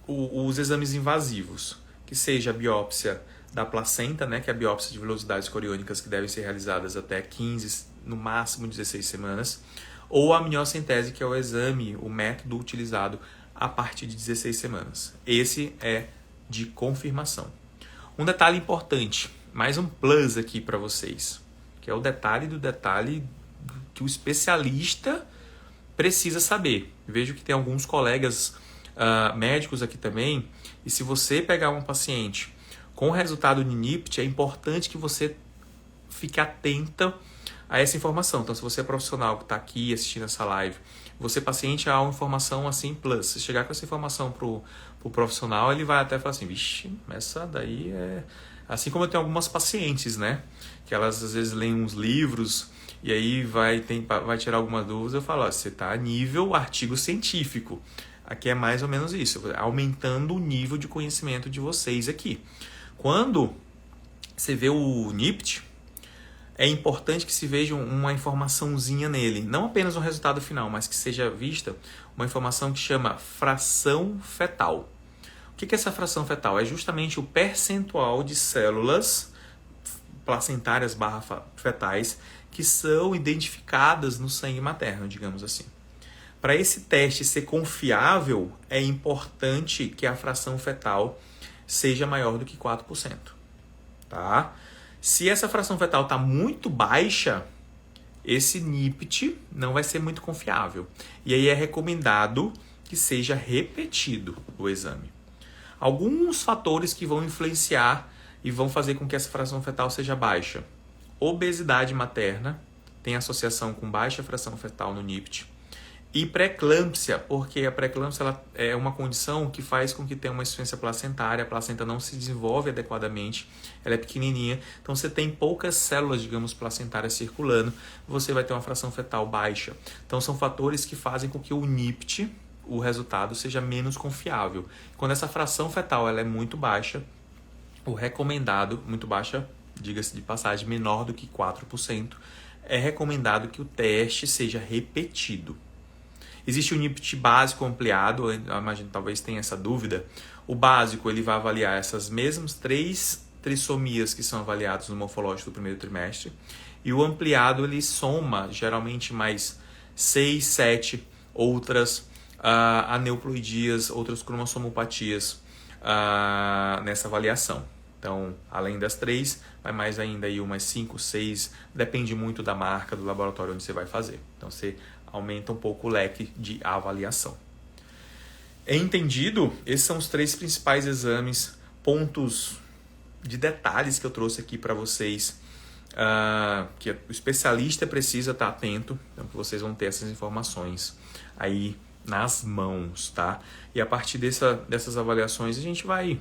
os exames invasivos, que seja a biópsia da placenta, né, que é a biópsia de velocidades coriônicas que devem ser realizadas até 15, no máximo 16 semanas, ou a amniocentese, que é o exame, o método utilizado a partir de 16 semanas. Esse é de confirmação. Um detalhe importante, mais um plus aqui para vocês, que é o detalhe do detalhe que o especialista precisa saber. Vejo que tem alguns colegas médicos aqui também, e se você pegar um paciente com o resultado de NIPT, é importante que você fique atenta a essa informação. Então, se você é profissional que está aqui assistindo essa live, você paciente, há uma informação assim, plus. Se chegar com essa informação para o profissional, ele vai até falar assim, vixe, essa daí é... Assim como eu tenho algumas pacientes, né? Que elas às vezes leem uns livros e aí vai tirar alguma dúvida, eu falo, você está a nível artigo científico. Aqui é mais ou menos isso, aumentando o nível de conhecimento de vocês aqui. Quando você vê o NIPT, é importante que se veja uma informaçãozinha nele. Não apenas o resultado final, mas que seja vista uma informação que chama fração fetal. O que é essa fração fetal? É justamente o percentual de células placentárias / fetais que são identificadas no sangue materno, digamos assim. Para esse teste ser confiável, é importante que a fração fetal seja maior do que 4%. Tá? Se essa fração fetal está muito baixa, esse NIPT não vai ser muito confiável. E aí é recomendado que seja repetido o exame. Alguns fatores que vão influenciar e vão fazer com que essa fração fetal seja baixa. Obesidade materna tem associação com baixa fração fetal no NIPT. E pré-eclâmpsia, porque a pré-eclâmpsia ela é uma condição que faz com que tenha uma insuficiência placentária, a placenta não se desenvolve adequadamente, ela é pequenininha, então você tem poucas células, digamos, placentárias circulando, você vai ter uma fração fetal baixa. Então são fatores que fazem com que o NIPT, o resultado seja menos confiável. Quando essa fração fetal ela é muito baixa, o recomendado, muito baixa, diga-se de passagem, menor do que 4%, é recomendado que o teste seja repetido. Existe o NIPT básico ampliado, eu imagino talvez tenha essa dúvida. O básico ele vai avaliar essas mesmas 3 trissomias que são avaliadas no morfológico do primeiro trimestre. E o ampliado ele soma geralmente mais 6, 7 outras aneuploidias, outras cromossomopatias nessa avaliação. Então, além das 3, vai mais ainda aí umas 5, 6, depende muito da marca, do laboratório onde você vai fazer. Então, você aumenta um pouco o leque de avaliação. Entendido? Esses são os 3 principais exames, pontos de detalhes que eu trouxe aqui para vocês, que o especialista precisa estar atento, então que vocês vão ter essas informações aí nas mãos, tá? E a partir dessas avaliações a gente vai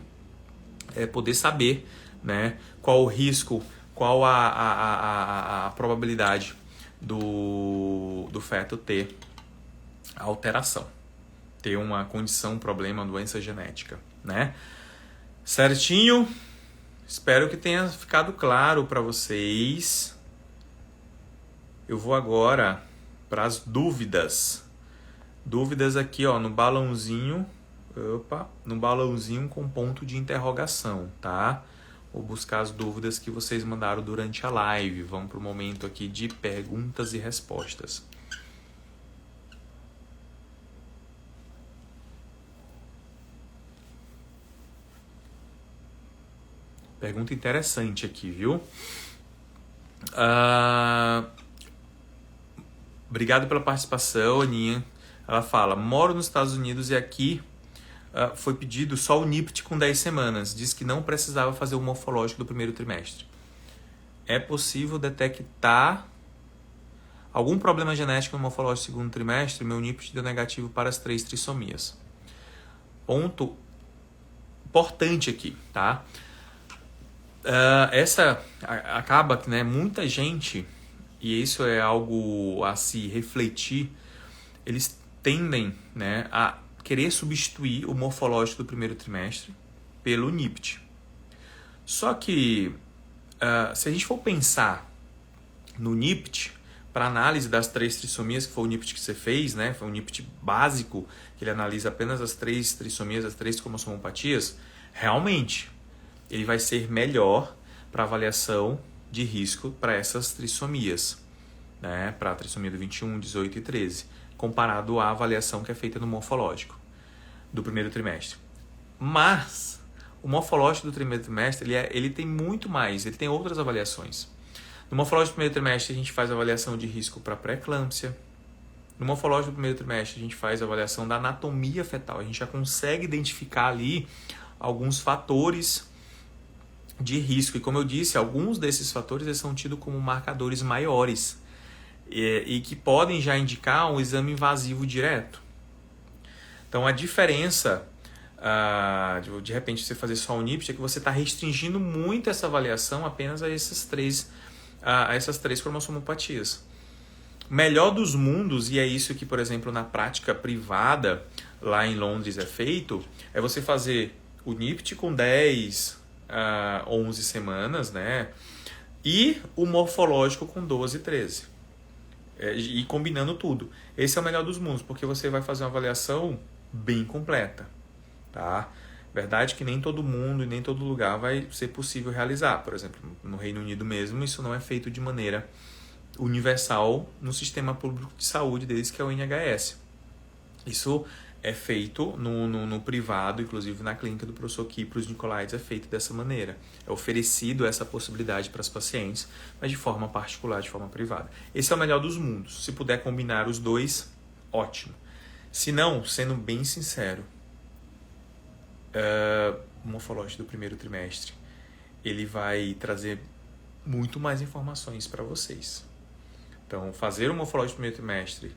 poder saber, né, qual o risco, qual a probabilidade do feto ter alteração, ter uma condição, um problema, uma doença genética, né? Certinho? Espero que tenha ficado claro para vocês. Eu vou agora para as dúvidas. Dúvidas aqui, ó, no balãozinho. Opa, no balãozinho com ponto de interrogação, tá? Vou buscar as dúvidas que vocês mandaram durante a live. Vamos para o momento aqui de perguntas e respostas. Pergunta interessante aqui, viu? Obrigado pela participação, Aninha. Ela fala, moro nos Estados Unidos e aqui foi pedido só o NIPT com 10 semanas. Diz que não precisava fazer o morfológico do primeiro trimestre. É possível detectar algum problema genético no morfológico do segundo trimestre? Meu NIPT deu negativo para as 3 trissomias. Ponto importante aqui, tá? Acaba que, né, muita gente, e isso é algo a se refletir, eles tendem, né, a querer substituir o morfológico do primeiro trimestre pelo NIPT. Só que, se a gente for pensar no NIPT, para análise das 3 trissomias, que foi o NIPT que você fez, né, foi um NIPT básico, que ele analisa apenas as 3 trissomias, as 3 cromossomopatias, realmente ele vai ser melhor para avaliação de risco para essas trissomias, né? Para a trissomia do 21, 18 e 13, comparado à avaliação que é feita no morfológico do primeiro trimestre. Mas o morfológico do primeiro trimestre ele tem muito mais, ele tem outras avaliações. No morfológico do primeiro trimestre a gente faz avaliação de risco para pré-eclâmpsia. No morfológico do primeiro trimestre a gente faz avaliação da anatomia fetal. A gente já consegue identificar ali alguns fatores de risco. E como eu disse, alguns desses fatores eles são tidos como marcadores maiores e que podem já indicar um exame invasivo direto. Então a diferença de repente você fazer só o NIPT é que você está restringindo muito essa avaliação apenas a essas três cromossomopatias. Melhor dos mundos, e é isso que, por exemplo, na prática privada lá em Londres é feito, é você fazer o NIPT com 10, 11 semanas, né? E o morfológico com 12, 13. E combinando tudo. Esse é o melhor dos mundos, porque você vai fazer uma avaliação bem completa, tá? Verdade que nem todo mundo e nem todo lugar vai ser possível realizar. Por exemplo, no Reino Unido mesmo, isso não é feito de maneira universal no sistema público de saúde deles, que é o NHS. Isso é feito no privado, inclusive na clínica do professor Kypros Nicolaides, é feito dessa maneira. É oferecido essa possibilidade para os pacientes, mas de forma particular, de forma privada. Esse é o melhor dos mundos. Se puder combinar os dois, ótimo. Se não, sendo bem sincero, o morfológico do primeiro trimestre, ele vai trazer muito mais informações para vocês. Então, fazer o morfológico do primeiro trimestre,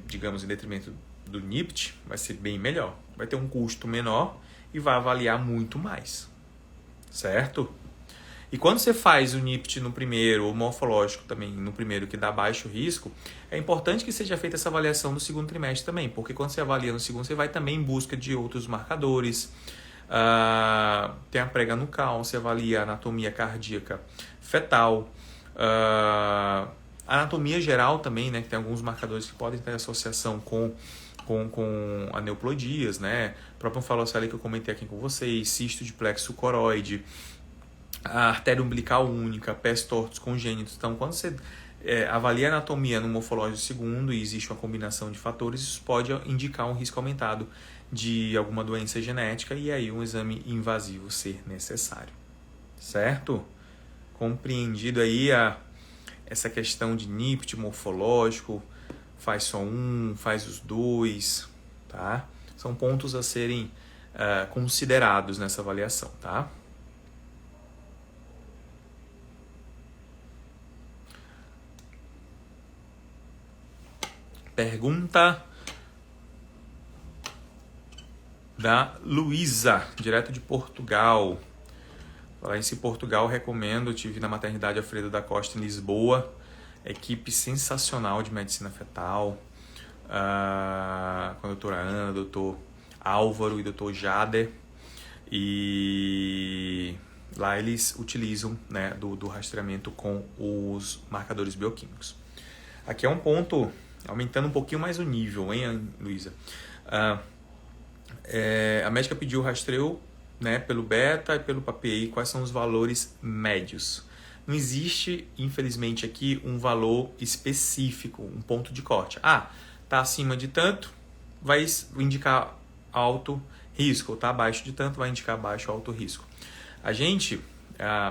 digamos, em detrimento do NIPT, vai ser bem melhor. Vai ter um custo menor e vai avaliar muito mais. Certo? E quando você faz o NIPT no primeiro, o morfológico também no primeiro, que dá baixo risco, é importante que seja feita essa avaliação no segundo trimestre também, porque quando você avalia no segundo, você vai também em busca de outros marcadores. Tem a prega nucal, você avalia a anatomia cardíaca fetal, anatomia geral também, né, que tem alguns marcadores que podem ter associação com aneuploidias, né, o próprio falocele que eu comentei aqui com vocês, cisto de plexo coroide, a artéria umbilical única, pés tortos congênitos. Então, quando você avalia a anatomia no morfológico segundo e existe uma combinação de fatores, isso pode indicar um risco aumentado de alguma doença genética e aí um exame invasivo ser necessário. Certo? Compreendido aí essa questão de NIPT morfológico, faz só um, faz os dois, tá? São pontos a serem considerados nessa avaliação, tá? Pergunta da Luísa, direto de Portugal. Falar em Portugal, recomendo. Tive na maternidade Alfredo da Costa em Lisboa, equipe sensacional de medicina fetal, com a doutora Ana, doutor Álvaro e doutor Jader. E lá eles utilizam, né, do rastreamento com os marcadores bioquímicos. Aqui é um ponto, aumentando um pouquinho mais o nível, hein, Luísa? A médica pediu o rastreio, né, pelo beta e pelo PAPI, quais são os valores médios. Não existe, infelizmente, aqui um valor específico, um ponto de corte. Tá acima de tanto, vai indicar alto risco, tá abaixo de tanto, vai indicar baixo ou alto risco. A gente,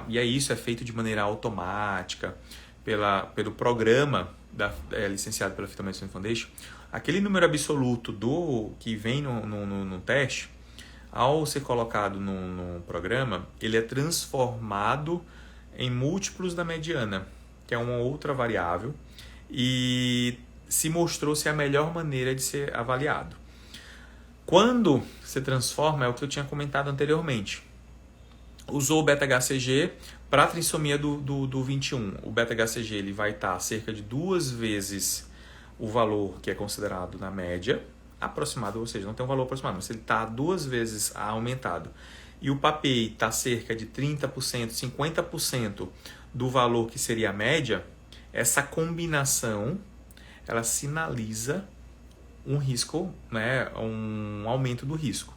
e aí isso é feito de maneira automática, pelo programa licenciado pela Fetal Medicine Foundation, aquele número absoluto que vem no teste, ao ser colocado no programa, ele é transformado em múltiplos da mediana, que é uma outra variável, e se mostrou ser a melhor maneira de ser avaliado. Quando se transforma, é o que eu tinha comentado anteriormente. Usou o beta-HCG para a trissomia do 21. O beta-HCG ele vai estar cerca de 2 vezes o valor que é considerado na média, aproximado, ou seja, não tem um valor aproximado, mas ele está 2 vezes aumentado. E o PAPI está cerca de 30%, 50% do valor que seria a média. Essa combinação, ela sinaliza um risco, né, um aumento do risco.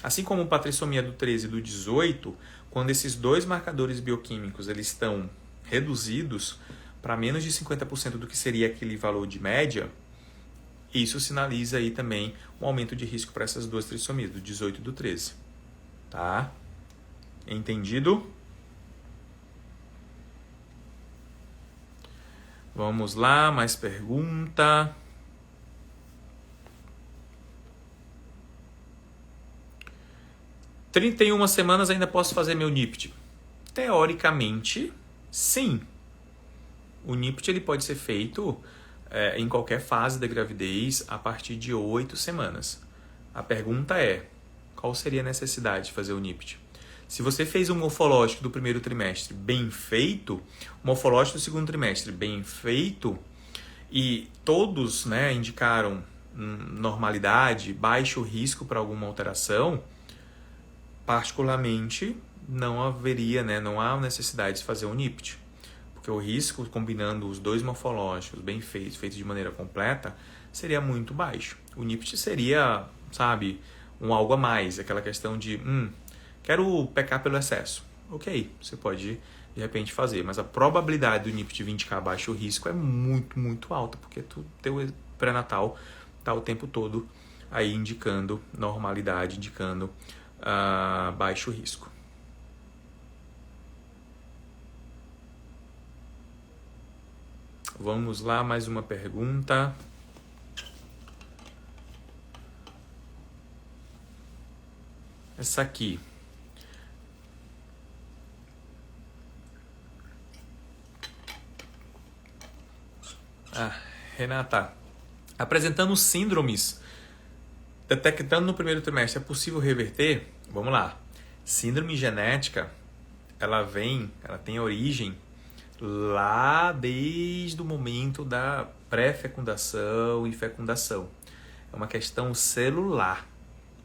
Assim como para a trissomia do 13 e do 18, quando esses dois marcadores bioquímicos eles estão reduzidos para menos de 50% do que seria aquele valor de média, isso sinaliza aí também um aumento de risco para essas duas trissomias, do 18 e do 13. Tá? Entendido? Vamos lá, mais pergunta. « 31 semanas ainda posso fazer meu NIPT? Teoricamente, sim. O NIPT ele pode ser feito em qualquer fase da gravidez a partir de 8 semanas. A pergunta é, qual seria a necessidade de fazer o NIPT? Se você fez um morfológico do primeiro trimestre bem feito, o morfológico do segundo trimestre bem feito, e todos, né, indicaram normalidade, baixo risco para alguma alteração, particularmente não haveria, né, não há necessidade de fazer um NIPT. Porque o risco, combinando os dois morfológicos bem feitos de maneira completa, seria muito baixo. O NIPT seria, sabe, um algo a mais, aquela questão de, quero pecar pelo excesso. Ok, você pode, de repente, fazer, mas a probabilidade do NIPT vir indicar baixo risco é muito, muito alta, porque teu pré-natal está o tempo todo aí indicando normalidade, indicando baixo risco. Vamos lá, mais uma pergunta. Essa aqui. Renata. Apresentando síndromes, detectando no primeiro trimestre, é possível reverter? Vamos lá. Síndrome genética ela tem origem lá desde o momento da pré-fecundação e fecundação. É uma questão celular,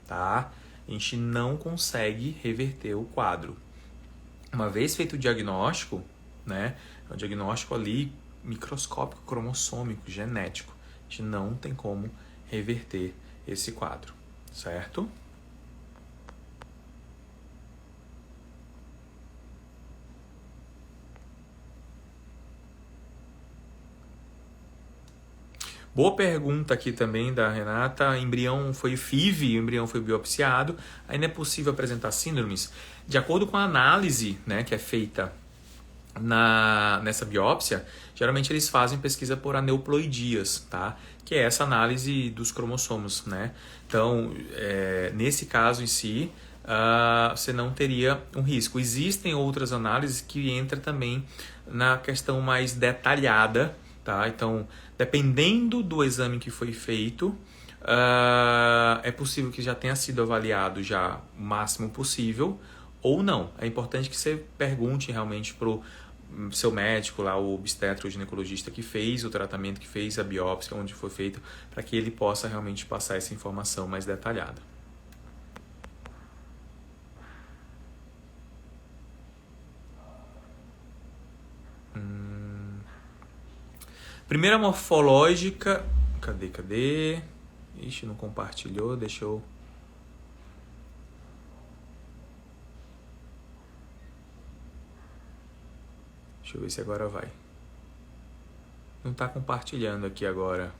tá? A gente não consegue reverter o quadro. Uma vez feito o diagnóstico, né? É um diagnóstico ali microscópico, cromossômico, genético. A gente não tem como reverter esse quadro, certo? Boa pergunta aqui também da Renata. Embrião foi FIV, o embrião foi biopsiado. Ainda é possível apresentar síndromes? De acordo com a análise, né, que é feita nessa biópsia, geralmente eles fazem pesquisa por aneuploidias, tá? Que é essa análise dos cromossomos, né? Então, nesse caso em si, você não teria um risco. Existem outras análises que entram também na questão mais detalhada, tá? Então, dependendo do exame que foi feito, é possível que já tenha sido avaliado já o máximo possível ou não. É importante que você pergunte realmente pro seu médico lá, o obstetra ou ginecologista que fez o tratamento, que fez a biópsia, onde foi feito, para que ele possa realmente passar essa informação mais detalhada. Primeira morfológica. Cadê? Ixi, não compartilhou, deixa eu ver se agora vai. Não está compartilhando aqui agora.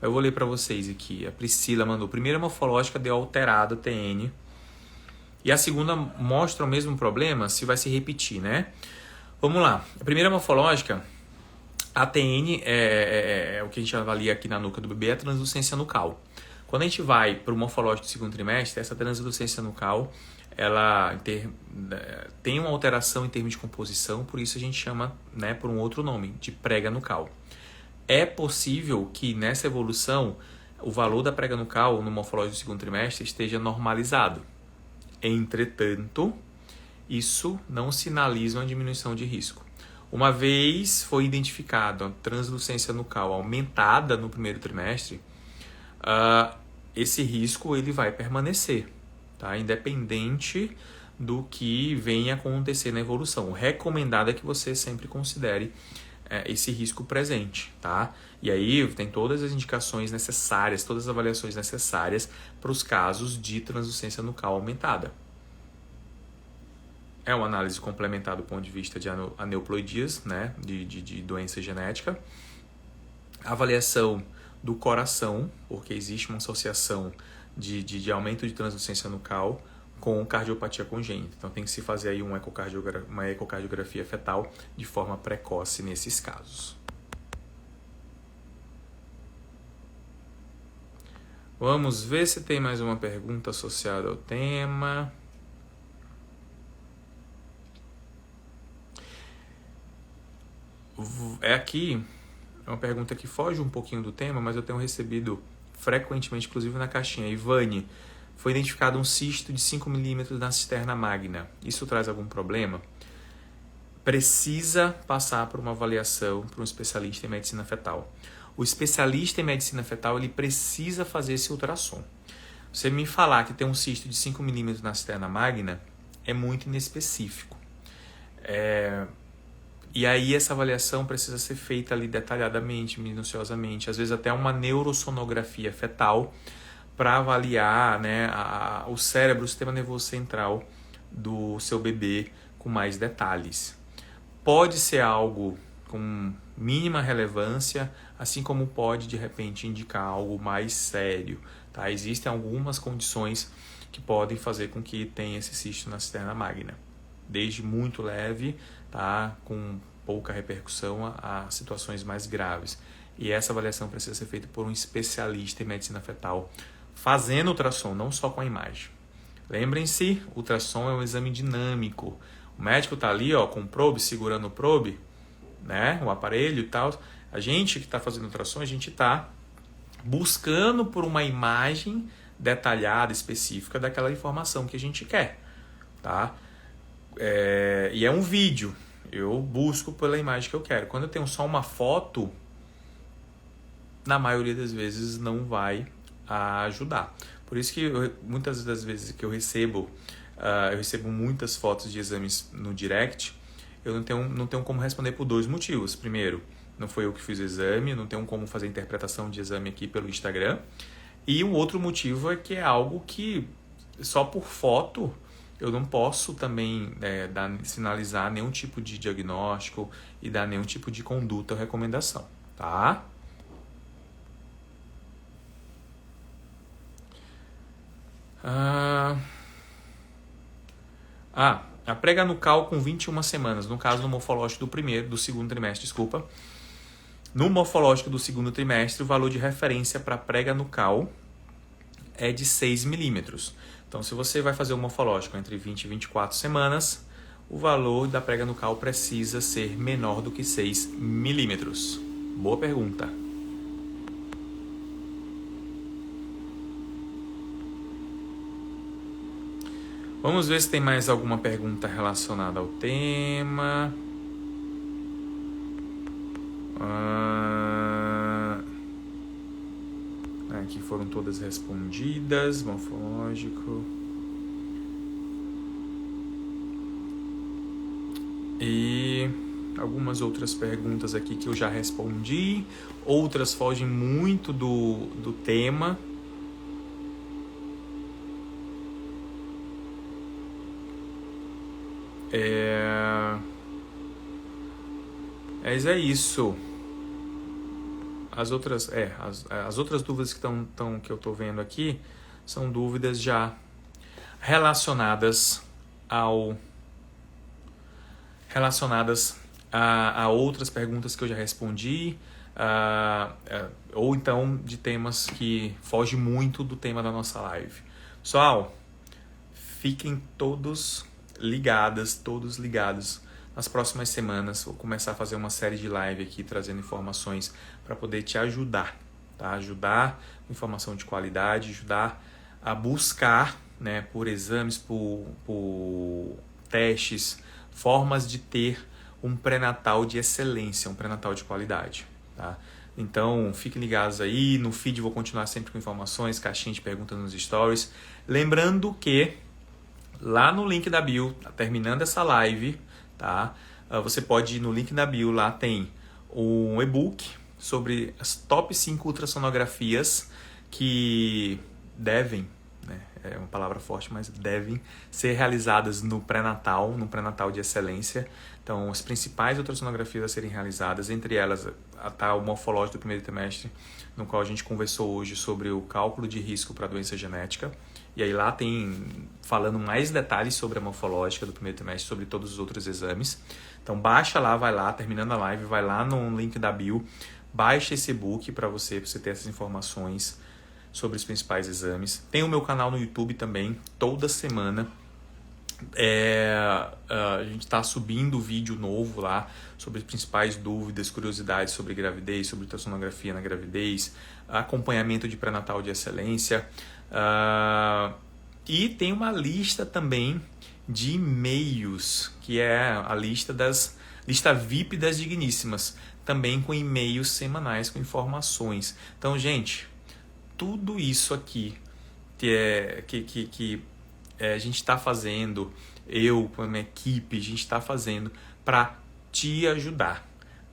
Eu vou ler para vocês aqui. A Priscila mandou. Primeira morfológica deu alterado TN. E a segunda mostra o mesmo problema, se vai se repetir, né? Vamos lá. A primeira morfológica, a TN é o que a gente avalia aqui na nuca do bebê, é a translucência nucal. Quando a gente vai para o morfológico do segundo trimestre, essa translucência nucal, ela tem uma alteração em termos de composição, por isso a gente chama, né, por um outro nome, de prega nucal. É possível que nessa evolução o valor da prega nucal no morfológico do segundo trimestre esteja normalizado. Entretanto, isso não sinaliza uma diminuição de risco. Uma vez foi identificada a translucência nucal aumentada no primeiro trimestre, esse risco ele vai permanecer, tá? Independente do que venha acontecer na evolução. O recomendado é que você sempre considere esse risco presente, tá? E aí tem todas as indicações necessárias, todas as avaliações necessárias para os casos de translucência nucal aumentada. É uma análise complementar do ponto de vista de aneuploidias, né? de doença genética. Avaliação do coração, porque existe uma associação de aumento de translucência nucal com cardiopatia congênita. Então tem que se fazer aí uma ecocardiografia fetal de forma precoce nesses casos. Vamos ver se tem mais uma pergunta associada ao tema. É uma pergunta que foge um pouquinho do tema, mas eu tenho recebido frequentemente, inclusive na caixinha. Ivane, foi identificado um cisto de 5 milímetros na cisterna magna. Isso traz algum problema? Precisa passar por uma avaliação por um especialista em medicina fetal. O especialista em medicina fetal ele precisa fazer esse ultrassom. Você me falar que tem um cisto de 5 milímetros na cisterna magna é muito inespecífico. E aí essa avaliação precisa ser feita ali detalhadamente, minuciosamente, às vezes até uma neurosonografia fetal para avaliar, né, o cérebro, o sistema nervoso central do seu bebê com mais detalhes. Pode ser algo com mínima relevância, assim como pode de repente indicar algo mais sério, tá? Existem algumas condições que podem fazer com que tenha esse cisto na cisterna magna, desde muito leve, tá, com pouca repercussão, a situações mais graves. E essa avaliação precisa ser feita por um especialista em medicina fetal, fazendo ultrassom, não só com a imagem. Lembrem-se, ultrassom é um exame dinâmico. O médico está ali, ó, com o probe, segurando o probe, né, o aparelho e tal. A gente que está fazendo ultrassom, a gente está buscando por uma imagem detalhada, específica daquela informação que a gente quer, tá? E é um vídeo. Eu busco pela imagem que eu quero. Quando eu tenho só uma foto, na maioria das vezes não vai ajudar. Por isso que muitas das vezes que eu recebo muitas fotos de exames no direct, eu não tenho como responder por dois motivos. Primeiro, não foi eu que fiz o exame, eu não tenho como fazer interpretação de exame aqui pelo Instagram. E o outro motivo é que é algo que só por foto eu não posso também sinalizar nenhum tipo de diagnóstico e dar nenhum tipo de conduta ou recomendação, tá? A prega nucal com 21 semanas, no caso do morfológico do segundo trimestre, desculpa. No morfológico do segundo trimestre, o valor de referência para a prega nucal é de 6 milímetros. Então, se você vai fazer o morfológico entre 20 e 24 semanas, o valor da prega nucal precisa ser menor do que 6 milímetros. Boa pergunta. Vamos ver se tem mais alguma pergunta relacionada ao tema. Aqui foram todas respondidas. Morfológico. E algumas outras perguntas aqui que eu já respondi. Outras fogem muito do tema. Mas é isso. As outras dúvidas que eu estou vendo aqui são dúvidas já relacionadas a outras perguntas que eu já respondi, ou então de temas que fogem muito do tema da nossa live. Pessoal, fiquem todos ligados. Nas próximas semanas vou começar a fazer uma série de live aqui trazendo informações para poder te ajudar, tá? Ajudar com informação de qualidade, ajudar a buscar, né, por exames, por testes, formas de ter um pré-natal de excelência, um pré-natal de qualidade, tá? Então, fiquem ligados aí, no feed vou continuar sempre com informações, caixinha de perguntas nos stories. Lembrando que lá no link da bio, terminando essa live, tá? Você pode ir no link da bio, lá tem um e-book sobre as top 5 ultrassonografias que devem, né, é uma palavra forte, mas devem ser realizadas no pré-natal de excelência. Então, as principais ultrassonografias a serem realizadas, entre elas está o morfológico do primeiro trimestre, no qual a gente conversou hoje sobre o cálculo de risco para doença genética. E aí lá tem falando mais detalhes sobre a morfológica do primeiro trimestre, sobre todos os outros exames. Então baixa lá, vai lá, terminando a live, vai lá no link da bio, baixa esse e-book para você ter essas informações sobre os principais exames. Tem o meu canal no YouTube também, toda semana. A gente está subindo vídeo novo lá sobre as principais dúvidas, curiosidades sobre gravidez, sobre ultrassonografia na gravidez, acompanhamento de pré-natal de excelência. E tem uma lista também de e-mails, que é a lista VIP das digníssimas, também com e-mails semanais com informações. Então, gente, tudo isso aqui que a gente está fazendo, eu com a minha equipe, a gente está fazendo para te ajudar,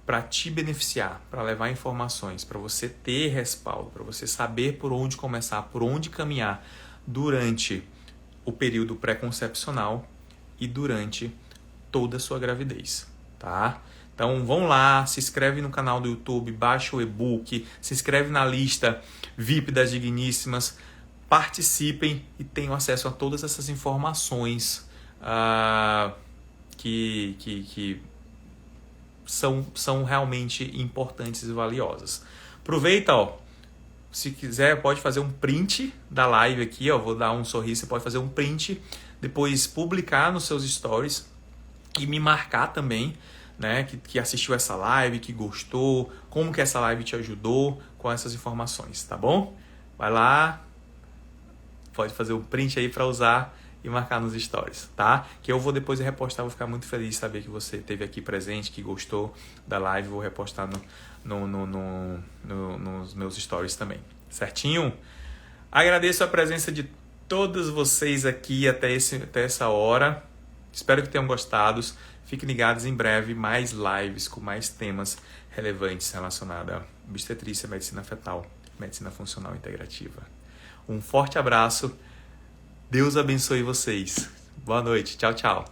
para te beneficiar, para levar informações, para você ter respaldo, para você saber por onde começar, por onde caminhar durante o período pré-concepcional e durante toda a sua gravidez, tá? Então vão lá, se inscreve no canal do YouTube, baixa o e-book, se inscreve na lista VIP das digníssimas, participem e tenham acesso a todas essas informações que são realmente importantes e valiosas. Aproveita, se quiser pode fazer um print da live aqui, vou dar um sorriso, você pode fazer um print, depois publicar nos seus stories e me marcar também, né, que assistiu essa live, que gostou, como que essa live te ajudou com essas informações, tá bom? Vai lá, pode fazer um print aí para usar e marcar nos stories, tá? Que eu vou depois repostar, vou ficar muito feliz de saber que você esteve aqui presente, que gostou da live, vou repostar nos meus stories também, certinho? Agradeço a presença de todos vocês aqui até essa hora, espero que tenham gostado. Fiquem ligados, em breve mais lives com mais temas relevantes relacionados à obstetrícia, medicina fetal, medicina funcional integrativa. Um forte abraço, Deus abençoe vocês. Boa noite, tchau, tchau.